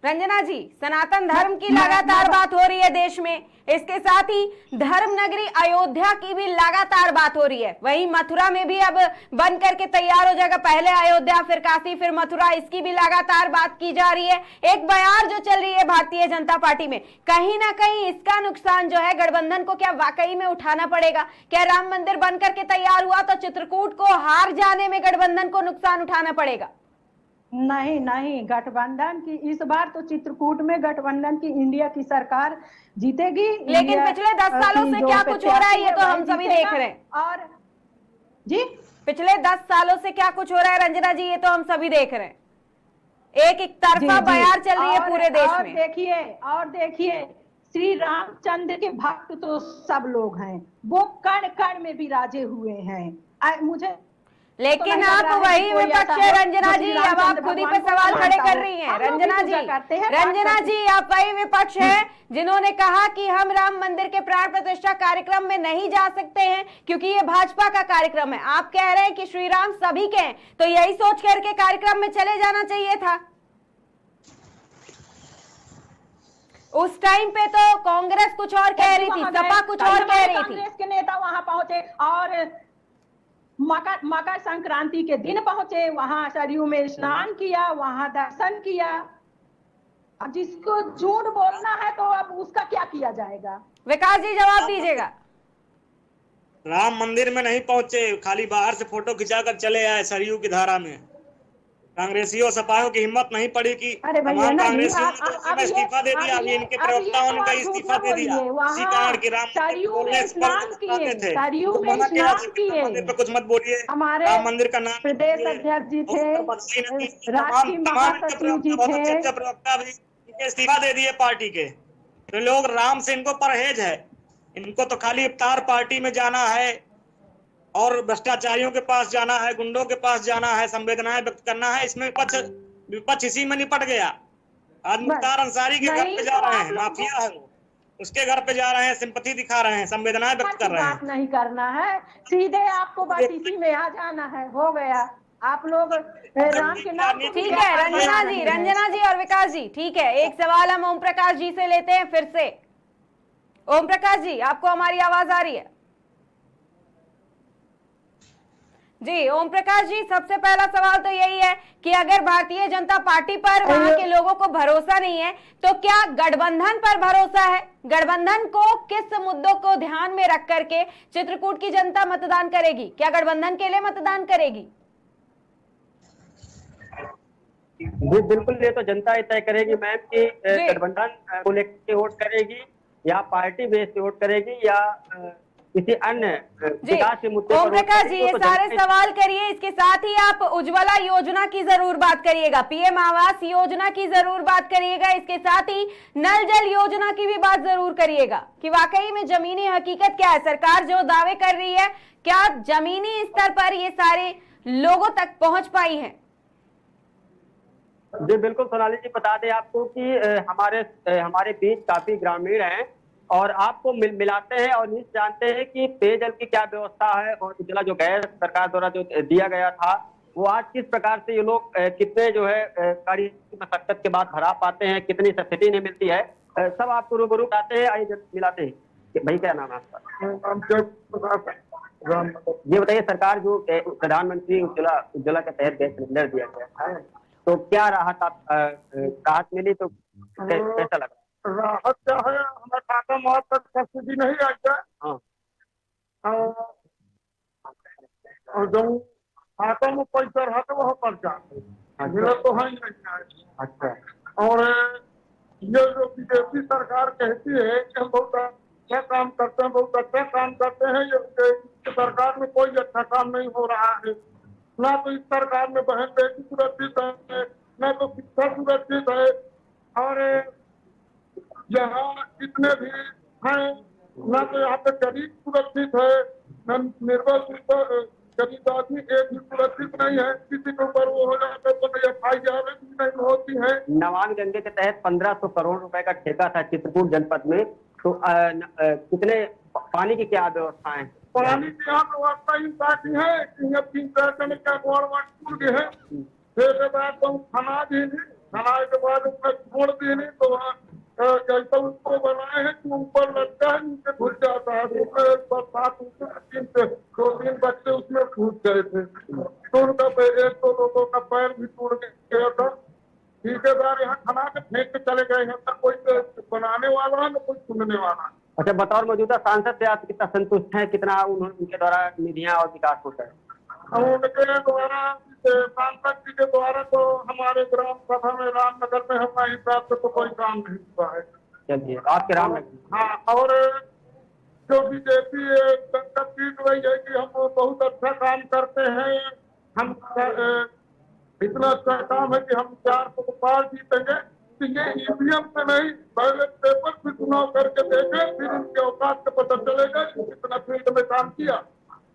रंजना जी, सनातन धर्म की लगातार बात हो रही है देश में, इसके साथ ही धर्म नगरी अयोध्या की भी लगातार बात हो रही है। वहीं मथुरा में भी अब बन करके तैयार हो जाएगा, पहले अयोध्या फिर काशी फिर मथुरा, इसकी भी लगातार बात की जा रही है। एक बयार जो चल रही है भारतीय जनता पार्टी में, कहीं ना कहीं इसका नुकसान जो है गठबंधन को क्या वाकई में उठाना पड़ेगा? क्या राम मंदिर बन करके तैयार हुआ तो चित्रकूट को हार जाने में गठबंधन को नुकसान उठाना पड़ेगा? नहीं नहीं, गठबंधन की इस बार तो चित्रकूट में गठबंधन की इंडिया की सरकार जीतेगी। लेकिन पिछले 10 सालों से क्या कुछ हो रहा है ये तो हम सभी देख रहे हैं। और जी, पिछले 10 सालों से क्या कुछ हो रहा है रंजना जी, ये तो हम सभी देख रहे हैं। एक तरफा बयार चल रही है पूरे देश में। देखिए श्री रामचंद्र के भक्त तो सब लोग हैं, वो कण कण में विराजे हुए हैं। मुझे लेकिन आप वही विपक्ष है रंजना जी, अब आप खुद ही पे सवाल खड़े कर रही हैं। रंजना जी आप वही विपक्ष है जिन्होंने कहा कि हम राम मंदिर के प्राण प्रतिष्ठा कार्यक्रम में नहीं जा सकते हैं क्योंकि ये भाजपा का कार्यक्रम है। आप कह रहे हैं कि श्री राम सभी के हैं, तो यही सोच करके कार्यक्रम में चले जाना चाहिए था। उस टाइम पे तो कांग्रेस कुछ और कह रही थी, सपा कुछ और कह रही थी। कांग्रेस के नेता वहां पहुंचे और मकर संक्रांति के दिन पहुंचे, वहां सरयू में स्नान किया, वहां दर्शन किया। अब जिसको झूठ बोलना है तो अब उसका क्या किया जाएगा? विकास जी जवाब दीजिएगा। राम मंदिर में नहीं पहुंचे, खाली बाहर से फोटो खिंचाकर चले आए सरयू की धारा में। कांग्रेसियों सपाहियों की हिम्मत नहीं पड़ी कि तमाम कांग्रेसियों ने इस्तीफा दे दिया। अभी इनके प्रवक्ताओं ने कई इस्तीफा दे दिया इसी कारण की राम मंदिर पे कुछ मत बोलिए, राम मंदिर का नाम प्रदेश अध्यक्ष जी थे, राष्ट्रीय महासचिव जी थे, प्रवक्ता भी इस्तीफा दे दिए पार्टी के। तो लोग राम से इनको परहेज है, इनको तो खाली इफ्तार पार्टी में जाना है और भ्रष्टाचारियों के पास जाना है, गुंडों के पास जाना है, संवेदनाएं व्यक्त करना है। इसमें विपक्ष इसी में निपट गया। आज मुख्तार अंसारी के घर पे जा रहे हैं, माफिया है वो, उसके घर पे जा रहे हैं, सिंपैथी दिखा रहे हैं, संवेदनाएं व्यक्त कर रहे हैं। बात नहीं करना है, सीधे आपको बस इसी में आ जाना है, हो गया। आप लोग राम के नाम को ठीक है रंजना जी और विकास जी, ठीक है, एक सवाल हम ओम प्रकाश जी से लेते हैं फिर से। ओम प्रकाश जी, आपको हमारी आवाज आ रही है? जी ओम प्रकाश जी, सबसे पहला सवाल तो यही है कि अगर भारतीय जनता पार्टी पर वहां के लोगों को भरोसा नहीं है तो क्या गठबंधन पर भरोसा है? गठबंधन को किस मुद्दों को ध्यान में रख करके चित्रकूट की जनता मतदान करेगी? क्या गठबंधन के लिए मतदान करेगी? जी बिल्कुल, ये तो जनता ही तय करेगी मैम कि गठबंधन को लेकर वोट करेगी या पार्टी बेस पे वोट करेगी या किसी अन्य विकास के मुद्दे पर। ओम प्रकाश जी, ये सारे सवाल करिए, इसके साथ ही आप उज्ज्वला योजना की जरूर बात करिएगा, पीएम आवास योजना की जरूर बात करिएगा, इसके साथ ही नल जल योजना की भी बात जरूर करिएगा कि वाकई में जमीनी हकीकत क्या है। सरकार जो दावे कर रही है, क्या जमीनी स्तर पर ये सारे लोगों तक पहुंच पाई है? जी बिल्कुल सोनाली जी, बता दें आपको कि हमारे बीच काफी ग्रामीण हैं और आपको मिलाते हैं और निश्चित जानते हैं कि पेयजल की क्या व्यवस्था है और उज्ज्वला जो गैस सरकार द्वारा जो दिया गया था वो आज किस प्रकार से ये लोग कितने जो है कड़ी मशक्कत के बाद भरा पाते हैं, कितनी सब्सिडी नहीं मिलती है, सब आपको रूबरू बताते हैं। आइए मिलाते हैं। भाई क्या नाम है आपका? ये बताइए, सरकार जो प्रधानमंत्री उज्ज्वला के तहत गैस सिलेंडर दिया गया है तो क्या राहत मिली तो कैसा लगा? राहत क्या है, हमारे खाता में तक सब्सिडी नहीं आई है। और जो खाता में पैसा रहा तो वह पर जाते मिला तो है ही नहीं। अच्छा, और ये जो बीजेपी सरकार कहती है कि हम बहुत अच्छा काम करते हैं, बहुत अच्छा काम करते हैं, ये सरकार में कोई अच्छा काम नहीं हो रहा है। ना तो इस सरकार में बहन बेटी सुरक्षित है, ना तो शिक्षा सुरक्षित है, और यहाँ जितने भी हैं ना तो यहाँ पे गरीब सुरक्षित है, न निर्भर गरीब आदमी एक भी सुरक्षित नहीं है। किसी के ऊपर वो हो जाता है तो FIR भी नहीं होती है। नमामि गंगे के तहत 1500 करोड़ रुपए का ठेका था चित्रकूट जनपद में, तो कितने पानी की क्या व्यवस्था है? पानी की यहाँ व्यवस्था इन बाकी है कि 3-4 दिन का गवर्नमेंट टूट गए हैं, फिर के बाद तो खाना दी नहीं, खाना के बाद उसमें छोड़ दी नहीं तो कैसे उसको बनाए हैं कि ऊपर लगता है नीचे घुस जाता है। बरसात 2-3 बच्चे उसमें घुस गए थे तो उनका 1-2 लोगों का पैर भी टूट गया था। ठेकेदार यहाँ खाना के फेंक के चले गए हैं, तो कोई बनाने वाला है न कोई सुनने वाला। अच्छा, बतौर मौजूदा सांसद से आप कितना संतुष्ट हैं, कितना उनके द्वारा निधियां और विकास होता है? उनके द्वारा सांसद जी के द्वारा तो हमारे ग्राम सभा में रामनगर में हमारे हिसाब से तो कोई काम नहीं हुआ है। चलिए, आपके रामनगर। हाँ, और जो बीजेपी पीट रही है कि हम बहुत अच्छा काम करते हैं, हम इतना अच्छा काम है कि हम 400 को पार जीतेंगे, तो ये EVM से नहीं बैलेट पेपर से चुनाव करके देखे, फिर उनके औकात से पता चलेगा कितना फील्ड में काम किया।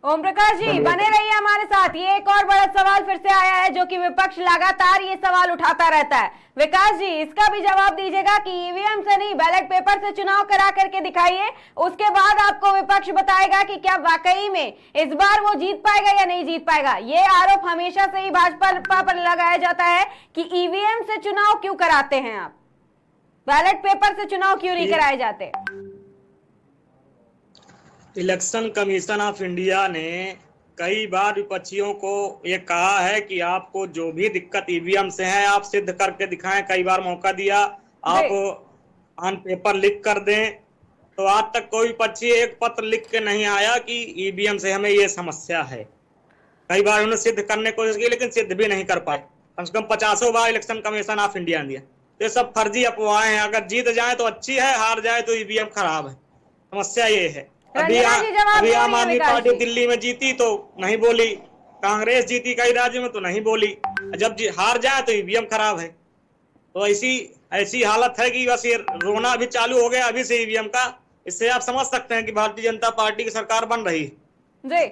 ओम प्रकाश जी बने रहिए हमारे साथ। ये एक और बड़ा सवाल फिर से आया है जो कि विपक्ष लगातार ये सवाल उठाता रहता है। विकास जी, इसका भी जवाब दीजिएगा कि EVM से नहीं बैलेट पेपर से चुनाव करा करके दिखाइए, उसके बाद आपको विपक्ष बताएगा कि क्या वाकई में इस बार वो जीत पाएगा या नहीं जीत पाएगा। ये आरोप हमेशा से ही भाजपा पर लगाया जाता है कि EVM से चुनाव क्यों कराते हैं आप, बैलेट पेपर से चुनाव क्यों नहीं कराए जाते। इलेक्शन कमीशन ऑफ इंडिया ने कई बार विपक्षियों को ये कहा है कि आपको जो भी दिक्कत EVM से है आप सिद्ध करके दिखाएं। कई बार मौका दिया, आप ऑन पेपर लिख कर दें, तो आज तक कोई विपक्षी एक पत्र लिख के नहीं आया कि EVM से हमें ये समस्या है। कई बार उन्होंने सिद्ध करने की कोशिश की लेकिन सिद्ध भी नहीं कर पाए। कम से कम 50 बार इलेक्शन कमीशन ऑफ इंडिया ने दिया। ये सब फर्जी अफवाहें हैं। अगर जीत जाए तो अच्छी है, हार जाए तो EVM खराब है। समस्या ये है। अभी आम आदमी पार्टी दिल्ली में जीती तो नहीं बोली, कांग्रेस जीती कई राज्यों में तो नहीं बोली, जब हार जाए तो EVM खराब है। तो ऐसी हालत है कि बस ये रोना भी चालू हो गया अभी से EVM का। इससे आप समझ सकते हैं कि भारतीय जनता पार्टी की सरकार बन रही है। जी,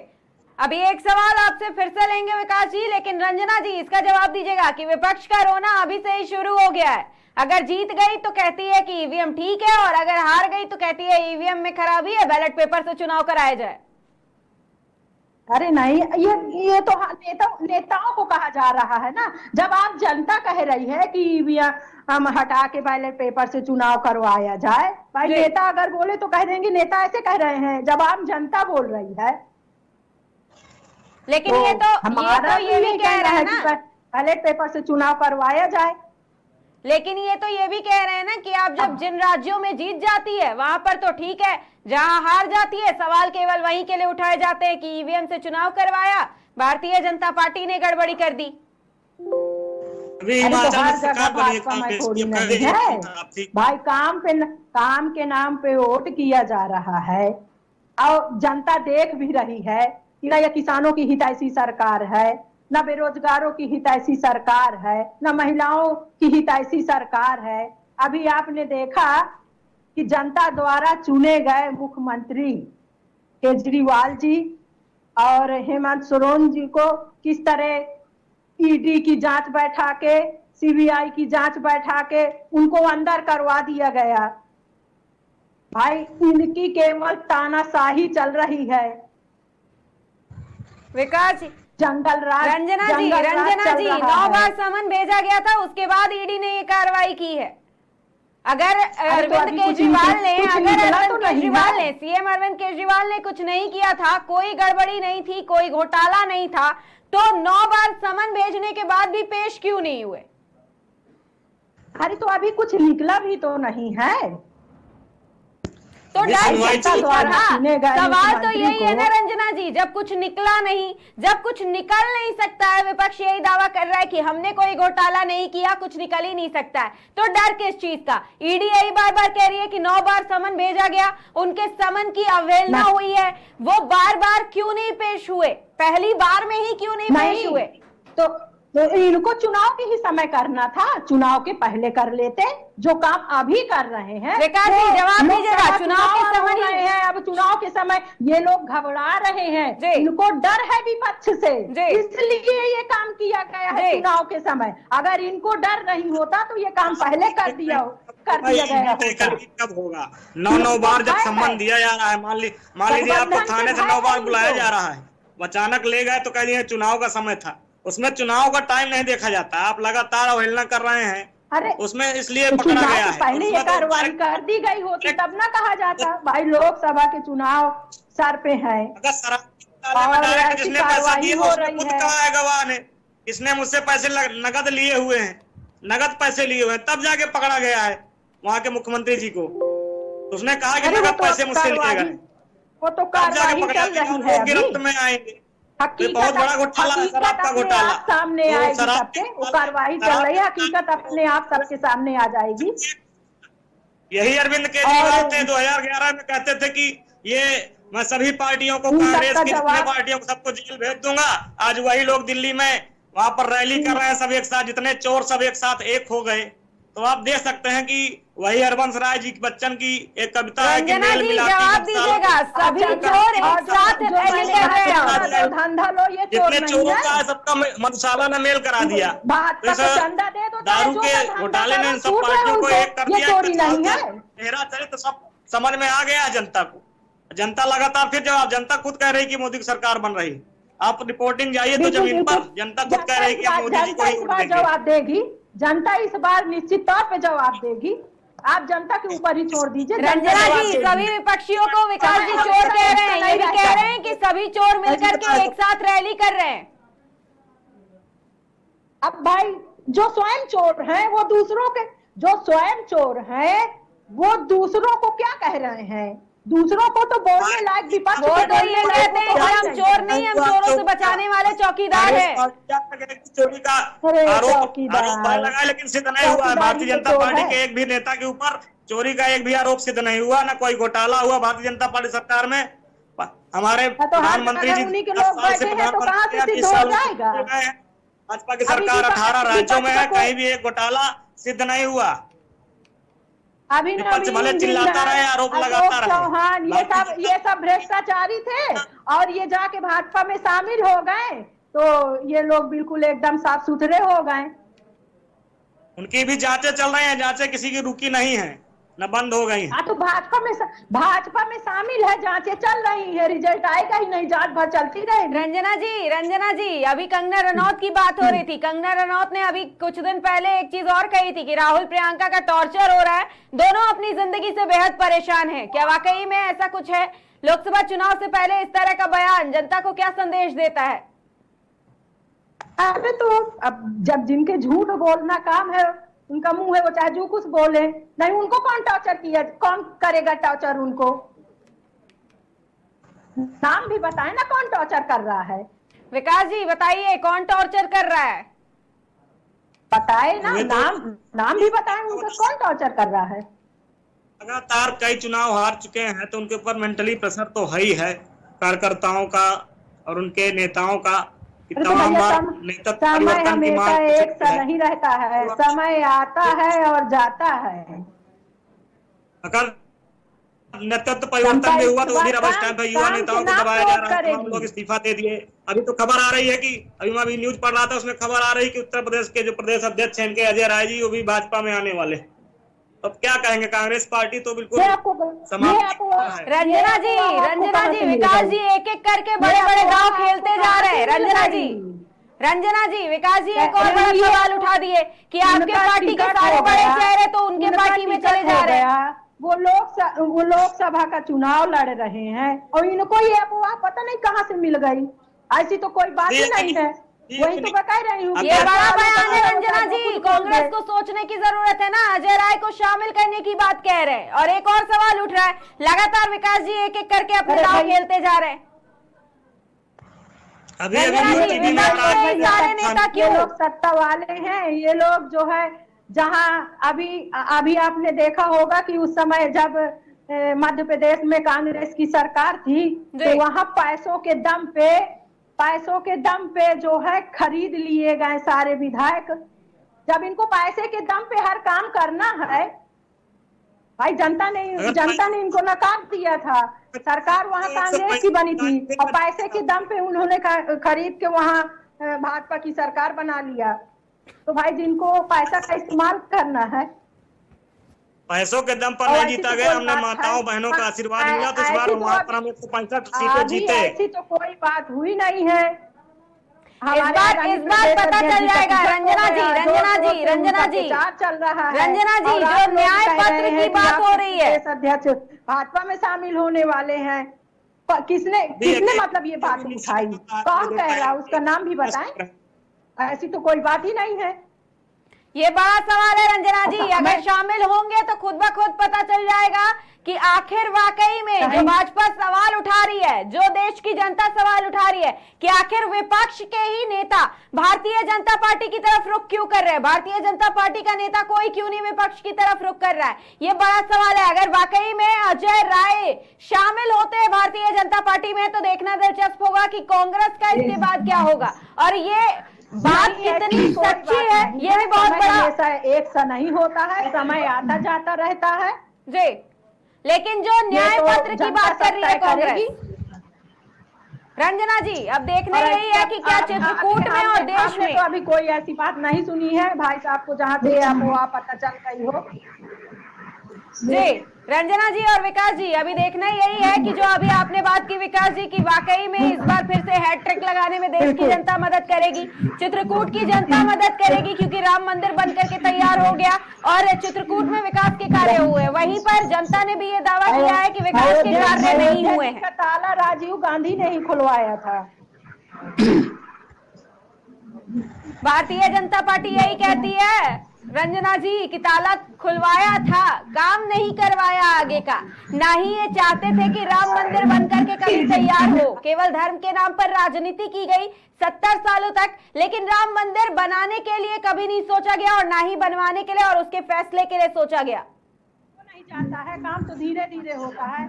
अभी एक सवाल आपसे फिर से लेंगे विकास जी, लेकिन रंजना जी इसका जवाब दीजिएगा कि विपक्ष का रोना अभी से ही शुरू हो गया है। अगर जीत गई तो कहती है कि EVM ठीक है, और अगर हार गई तो कहती है EVM में खराबी है, बैलेट पेपर से चुनाव कराया जाए। अरे नहीं, ये तो नेताओं को कहा जा रहा है ना। जब आप जनता कह रही है कि हम हटा के बैलेट पेपर से चुनाव करवाया जाए, भाई नेता अगर बोले तो कह देंगे नेता ऐसे कह रहे हैं, जब आम जनता बोल रही है। लेकिन ये भी कह रहे हैं ना बैलेट पेपर से चुनाव करवाया जाए। लेकिन ये तो ये भी कह रहे हैं ना कि आप जब जिन राज्यों में जीत जाती है वहां पर तो ठीक है, जहां हार जाती है सवाल केवल वहीं के लिए उठाए जाते हैं कि ईवीएम से चुनाव करवाया, भारतीय जनता पार्टी ने गड़बड़ी कर दी। भाई काम के नाम पे वोट किया जा रहा है और जनता देख भी रही है कि न किसानों की हितैषी सरकार है, न बेरोजगारों की हितैषी सरकार है, न महिलाओं की हितैषी सरकार है। अभी आपने देखा कि जनता द्वारा चुने गए मुख्यमंत्री केजरीवाल जी और हेमंत सोरेन जी को किस तरह ईडी की जांच बैठा के, सीबीआई की जांच बैठा के उनको अंदर करवा दिया गया। भाई इनकी केवल तानाशाही चल रही है। विकास जंगल राज, रंजना जी 9 बार समन भेजा गया था, उसके बाद ईडी ने ये कार्रवाई की है। अगर अरविंद केजरीवाल ने सीएम अरविंद केजरीवाल ने कुछ नहीं किया था, कोई गड़बड़ी नहीं थी, कोई घोटाला नहीं था, तो 9 बार समन भेजने के बाद भी पेश क्यों नहीं हुए? अरे तो अभी कुछ निकला भी तो नहीं है, तो सवाल तो यही है ना रंजना जी, जब कुछ निकला नहीं, जब कुछ निकल नहीं सकता है, विपक्ष यही दावा कर रहा है कि हमने कोई घोटाला नहीं किया, कुछ निकल ही नहीं सकता है, तो डर किस चीज का? ईडी यही बार बार कह रही है कि 9 बार समन भेजा गया, उनके समन की अवहेलना हुई है, वो बार बार क्यों नहीं पेश हुए? पहली बार में ही क्यों नहीं पेश हुए? तो इनको चुनाव के ही समय करना था, चुनाव के पहले कर लेते, जो काम अभी कर रहे हैं। जवाब दीजिएगा, चुनाव के समय है, अब चुनाव के समय ये लोग घबरा रहे हैं, इनको डर है विपक्ष से, इसलिए ये काम किया गया है चुनाव के समय। अगर इनको डर नहीं होता तो ये काम पहले कर दिया गया। कब होगा? 9 बार जब सम्मान दिया जा रहा है, मान लीजिए आपको थाने से 9 बार बुलाया जा रहा है, अचानक ले गए तो कह दिए चुनाव का समय था, उसमें चुनाव का टाइम नहीं देखा जाता। आप लगातार अवहेलना कर रहे हैं, अरे उसमें इसलिए पकड़ा गया है। पहले ये कार्रवाई कर दी गई होती तब ना कहा जाता। भाई लोकसभा के चुनाव सर पे है, जिसने पैसा दिया उसने खुद कहा है गवाह ने, इसने मुझसे पैसे नगद लिए हुए हैं, नगद पैसे लिए हुए हैं, तब जाके पकड़ा गया है वहाँ के मुख्यमंत्री जी को। उसने कहा कि नगद पैसे मुझसे लिए गए, वो तो कार्रवाई चल रही है, गिरफ्त में आएंगे। बहुत बड़ा घोटाला, शराब का घोटाला सामने आएगी, सबके वो कार्रवाई चल रही है, हकीकत अपने आप सबके सामने आ जाएगी। यही अरविंद केजरीवाल थे 2011 में कहते थे कि ये मैं सभी पार्टियों को, कांग्रेस की जितने पार्टियों को सबको जेल भेज दूंगा। आज वही लोग दिल्ली में वहां पर रैली कर रहे हैं, सब एक साथ, जितने चोर सब एक साथ एक हो गए। तो आप देख सकते हैं कि वही हरवंश राय जी बच्चन की एक कविता है कि मेल मिलाती जवाब दीजिएगा, सभी चोर एक साथ रैली कर रहे हैं, धंधा लो, ये चोर जितने चोरों का सबका मधुशाला ने मेल करा दिया। दारू के घोटाले ने इन सब पार्टियों को एक कर दिया। चेहरा चरित्र सब समझ में आ गया जनता को। जनता लगातार फिर जवाब, जनता खुद कह रही कि मोदी की सरकार बन रही। आप रिपोर्टिंग जाइए तो जमीन पर जनता खुद कह रही कि मोदी जी को ही वोट देंगे। जवाब देगी जनता, इस बार निश्चित तौर पे जवाब देगी। आप जनता के ऊपर ही छोड़ दीजिए। रंजना जी, सभी विपक्षियों को विकास जी चोर कह रहे हैं, ये भी कह रहे हैं कि सभी चोर मिलकर के एक साथ रैली कर रहे हैं। अब भाई जो स्वयं चोर हैं वो दूसरों के, जो स्वयं चोर हैं वो दूसरों को क्या कह रहे हैं? दूसरों को तो बोलने लाइक विपक्ष वो तो ये कहते हैं कि हम चोर नहीं, हम चोरों से बचाने वाले चौकीदार हैं। चोरी का आरोप लगा, लेकिन सिद्ध नहीं हुआ। भारतीय जनता पार्टी के एक भी नेता के ऊपर चोरी का एक भी आरोप सिद्ध नहीं हुआ, ना कोई घोटाला हुआ भारतीय जनता पार्टी सरकार में। हमारे प्रधानमंत्री जी भाजपा की सरकार 18 राज्यों में है, कहीं भी एक घोटाला सिद्ध नहीं हुआ। अभी चिल्लाता रहे, आरोप लगाता रहे। चौहान ये सब भ्रष्टाचारी थे और ये जाके भाजपा में शामिल हो गए, तो ये लोग बिल्कुल एकदम साफ सुथरे हो गए। उनकी भी जांचें चल रही हैं, जांचें किसी की रुकी नहीं है। न बंद हो गई। तो भाजपा में शामिल है, जांचें चल रही है, रिजल्ट आएगा ही नहीं, जांच भर चलती रहेगी। रंजना जी अभी कंगना रनौत की बात हो रही थी। कंगना रनौत ने अभी कुछ दिन पहले एक चीज और कही थी कि राहुल प्रियंका का टॉर्चर हो रहा है, दोनों अपनी जिंदगी से बेहद परेशान है। क्या वाकई में ऐसा कुछ है? लोकसभा चुनाव से पहले इस तरह का बयान जनता को क्या संदेश देता है? अरे तो अब जब जिनके झूठ बोलना काम है, उनका मुंह है, वो चाहे जो कुछ बोले, नहीं उनको कौन टॉर्चर किया, कौन करेगा टॉर्चर उनको? नाम भी बताए ना कौन टॉर्चर कर रहा है। विकास जी बताइए कौन टॉर्चर कर रहा है? बताए ना, नाम भी बताए उनका, कौन टॉर्चर कर रहा है। लगातार कई चुनाव हार चुके हैं तो उनके ऊपर मेंटली प्रेशर तो है ही है, कार्यकर्ताओं का और उनके नेताओं का। समय हमेशा एक सा नहीं रहता है, समय आता है और जाता है। अगर नेतृत्व परिवर्तन भी हुआ तो फिर अब इस टाइम पे युवा नेताओं को दबाया जा रहा है, लोग इस्तीफा दे दिए। अभी तो खबर आ रही है कि अभी मैं न्यूज पढ़ रहा था, उसमें खबर आ रही है कि उत्तर प्रदेश के जो प्रदेश अध्यक्ष हैं इनके अजय राय जी, वो भी भाजपा में आने वाले। अब क्या कहेंगे, कांग्रेस पार्टी तो बिल्कुल समाप्त है। रंजना जी विकास जी एक एक करके बड़े बड़े गांव खेलते जा रहे हैं। रंजना जी विकास जी एक और बड़ा सवाल उठा दिए कि आपके पार्टी के सारे बड़े चेहरे तो उनके पार्टी में चले जा रहे हैं। वो लोकसभा का चुनाव लड़ रहे हैं और इनको ये अफवाह पता नहीं कहाँ से मिल गई। ऐसी तो कोई बात ही नहीं है, वही तो बता रही हूँ। ये बड़ा बयान है रंजना जी, कांग्रेस को सोचने की जरूरत है ना, अजय राय को शामिल करने की बात कह रहे हैं। और एक और सवाल उठ रहा है, लगातार विकास जी एक एक करके अपने दांव खेलते जा रहे हैं। सारे नेता क्यों लोग सत्ता वाले हैं, ये लोग जो है, जहाँ अभी आपने देखा होगा कि उस समय जब मध्य प्रदेश में कांग्रेस की सरकार थी तो वहाँ पैसों के दम पे जो है खरीद लिए गए सारे विधायक। जब इनको पैसे के दम पे हर काम करना है, भाई जनता ने इनको नकार दिया था। सरकार वहाँ कांग्रेस की बनी थी और पैसे के दम पे उन्होंने खरीद के वहाँ भाजपा की सरकार बना लिया। तो भाई जिनको पैसा का इस्तेमाल करना है, पैसों के दम पर नहीं जीता गया, हमने माताओं बहनों का आशीर्वाद मिला तो इस बार वहाँ पर हम 165 सीटें जीते। ऐसी तो कोई बात हुई नहीं है। इस बार पता चल जाएगा रंजना जी चल रहा है। रंजना जी जो न्याय पत्र की बात हो रही है, अध्यक्ष भाजपा में शामिल होने वाले हैं, किसने मतलब ये बात उठाई, कौन कह रहा है, उसका नाम भी बताएं। ऐसी तो कोई बात ही नहीं है। ये बड़ा सवाल है रंजना जी, अगर शामिल होंगे तो खुद ब खुद पता चल जाएगा कि आखिर वाकई में जो भाजपा सवाल उठा रही है, जो देश की जनता सवाल उठा रही है कि आखिर विपक्ष के ही नेता भारतीय जनता पार्टी की तरफ रुख क्यों कर रहे हैं, भारतीय जनता पार्टी का नेता कोई क्यों नहीं विपक्ष की तरफ रुख कर रहा है। ये बड़ा सवाल है। अगर वाकई में अजय राय शामिल होते हैं भारतीय जनता पार्टी में तो देखना दिलचस्प होगा कि कांग्रेस का इसके बाद क्या होगा। और ये बात कितनी सच्ची है ये भी बहुत बड़ा, एक सा नहीं होता है, समय आता जाता रहता है जी। लेकिन जो न्याय पत्र की बात कर रही है कांग्रेस, रंजना जी अब देखना यही है कि क्या चित्रकूट में और देश में तो अभी कोई ऐसी बात नहीं सुनी है भाई साहब को, जहाँ से आपको पता चल गई हो जी। रंजना जी और विकास जी अभी देखना यही है कि जो अभी आपने बात की विकास जी की, वाकई में इस बार फिर से हैट्रिक लगाने में देश की जनता मदद करेगी, चित्रकूट की जनता मदद करेगी, क्योंकि राम मंदिर बन करके तैयार हो गया और चित्रकूट में विकास के कार्य हुए। वहीं पर जनता ने भी ये दावा किया है कि विकास के कार्य नहीं हुए हैं। ताला राजीव गांधी ने ही खुलवाया था। भारतीय जनता पार्टी यही कहती है रंजना जी कि ताला खुलवाया था, काम नहीं करवाया आगे का। ना ही ये चाहते थे कि राम मंदिर बनकर के कभी तैयार हो, केवल धर्म के नाम पर राजनीति की गई 70 सालों तक, लेकिन राम मंदिर बनाने के लिए कभी नहीं सोचा गया और ना ही बनवाने के लिए और उसके फैसले के लिए सोचा गया। नहीं चाहता है, काम तो धीरे धीरे होता है।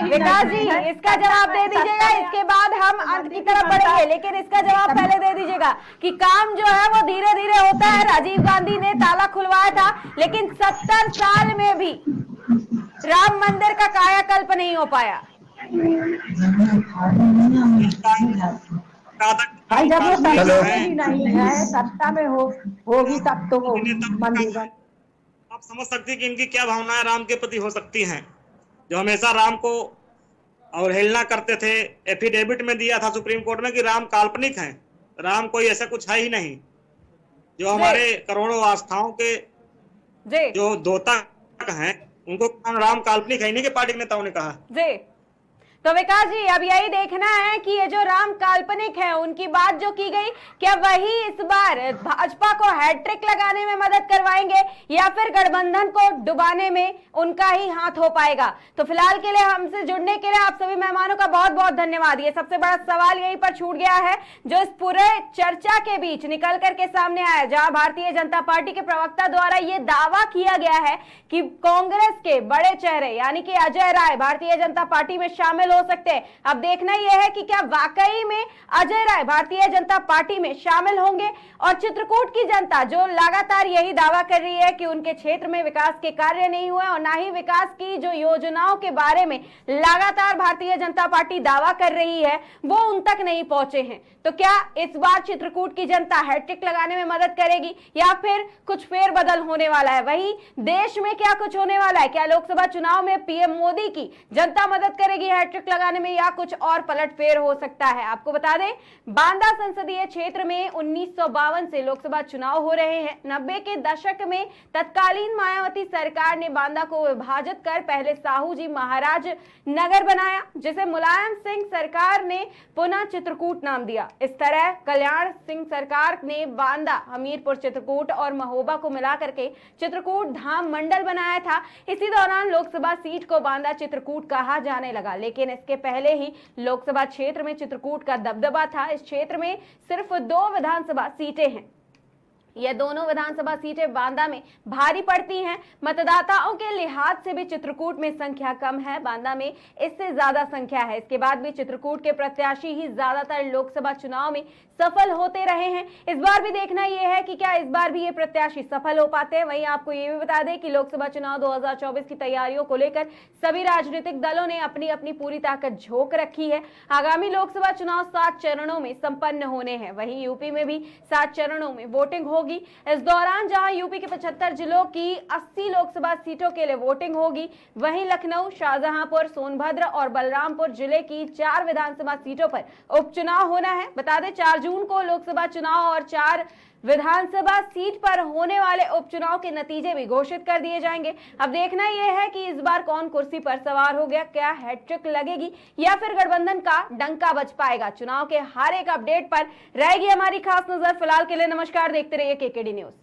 विकास जी इसका जवाब दे दीजिएगा, इसके बाद हम अंत की तरफ बढ़ेंगे, लेकिन इसका जवाब पहले दे दीजिएगा कि काम जो है वो धीरे धीरे होता है। राजीव गांधी ने ताला खुलवाया था, लेकिन 70 साल में भी राम मंदिर का कायाकल्प नहीं हो पाया। भाई जब वो सत्ता में ही नहीं है, सत्ता में होगी तब तो मंदिर आप समझ सकते हैं कि इनकी क्या भावनाएं राम के प्रति हो सकती हैं, जो हमेशा राम को अवहेलना करते थे। एफिडेविट में दिया था सुप्रीम कोर्ट में कि राम काल्पनिक हैं, राम कोई ऐसा कुछ है ही नहीं। जो हमारे करोड़ों आस्थाओं के जो द्योतक हैं, उनको राम काल्पनिक है नहीं कि पार्टी के नेताओं ने कहा। जी तो विकास जी, अब यही देखना है कि ये जो राम काल्पनिक है, उनकी बात जो की गई, क्या वही इस बार भाजपा को हैट्रिक लगाने में मदद करवाएंगे या फिर गठबंधन को डुबाने में उनका ही हाथ हो पाएगा। तो फिलहाल के लिए हमसे जुड़ने के लिए आप सभी मेहमानों का बहुत बहुत धन्यवाद। ये सबसे बड़ा सवाल यहीं पर छूट गया है जो इस पूरे चर्चा के बीच निकल करके सामने आया, जहां भारतीय जनता पार्टी के प्रवक्ता द्वारा ये दावा किया गया है कि कांग्रेस के बड़े चेहरे यानी कि अजय राय भारतीय जनता पार्टी में शामिल हो सकते हैं। अब देखना यह है कि क्या वाकई में अजय राय भारतीय जनता पार्टी में शामिल होंगे, और चित्रकूट की जनता जो लगातार यही दावा कर रही है कि उनके क्षेत्र में विकास के कार्य नहीं हुए और ना ही विकास की जो योजनाओं के बारे में लगातार भारतीय जनता पार्टी दावा कर रही है वो उन तक नहीं पहुंचे हैं। तो क्या इस बार चित्रकूट की जनता हैट्रिक लगाने में मदद करेगी या फिर कुछ फेरबदल होने वाला है? वही देश में क्या कुछ होने वाला है? क्या लोकसभा चुनाव में पीएम मोदी की जनता मदद करेगी हैट्रिक लगाने में या कुछ और पलटफेर हो सकता है? आपको बता दें, बांदा संसदीय क्षेत्र में 1952 से लोकसभा चुनाव हो रहे हैं। 90 के दशक में तत्कालीन मायावती सरकार ने बांदा को विभाजित कर पहले साहू जी महाराज नगर बनाया, जिसे मुलायम सिंह सरकार ने पुनः चित्रकूट नाम दिया। इस तरह कल्याण सिंह सरकार ने बांदा, हमीरपुर, चित्रकूट और महोबा को मिलाकर के चित्रकूट धाम मंडल बनाया था। इसी दौरान लोकसभा सीट को बांदा चित्रकूट कहा जाने लगा, लेकिन इसके पहले ही लोकसभा क्षेत्र में चित्रकूट का दबदबा था। इस क्षेत्र में सिर्फ 2 विधानसभा सीटें हैं। ये दोनों विधानसभा सीटें बांदा में भारी पड़ती हैं। मतदाताओं के लिहाज से भी चित्रकूट में संख्या कम है, बांदा में इससे ज्यादा संख्या है। इसके बाद भी चित्रकूट के प्रत्याशी ही ज्यादातर लोकसभा चुनाव में सफल होते रहे हैं। इस बार भी देखना यह है कि क्या इस बार भी ये प्रत्याशी सफल हो पाते हैं। वहीं आपको ये भी बता दें कि लोकसभा चुनाव 2024 की तैयारियों को लेकर सभी राजनीतिक दलों ने अपनी अपनी पूरी ताकत झोंक रखी है। आगामी लोकसभा चुनाव 7 चरणों में संपन्न होने हैं। वहीं यूपी में भी 7 चरणों में वोटिंग होगी। इस दौरान जहां यूपी के 75 जिलों की 80 लोकसभा सीटों के लिए वोटिंग होगी, वहीं लखनऊ, शाहजहांपुर, सोनभद्र और बलरामपुर जिले की 4 विधानसभा सीटों पर उपचुनाव होना है। बता दें, 4 जून को लोकसभा चुनाव और 4 विधानसभा सीट पर होने वाले उपचुनाव के नतीजे भी घोषित कर दिए जाएंगे। अब देखना यह है कि इस बार कौन कुर्सी पर सवार हो गया, क्या हैट्रिक लगेगी या फिर गठबंधन का डंका बज पाएगा। चुनाव के हर एक अपडेट पर रहेगी हमारी खास नजर। फिलहाल के लिए नमस्कार, देखते रहिए केकेडी न्यूज।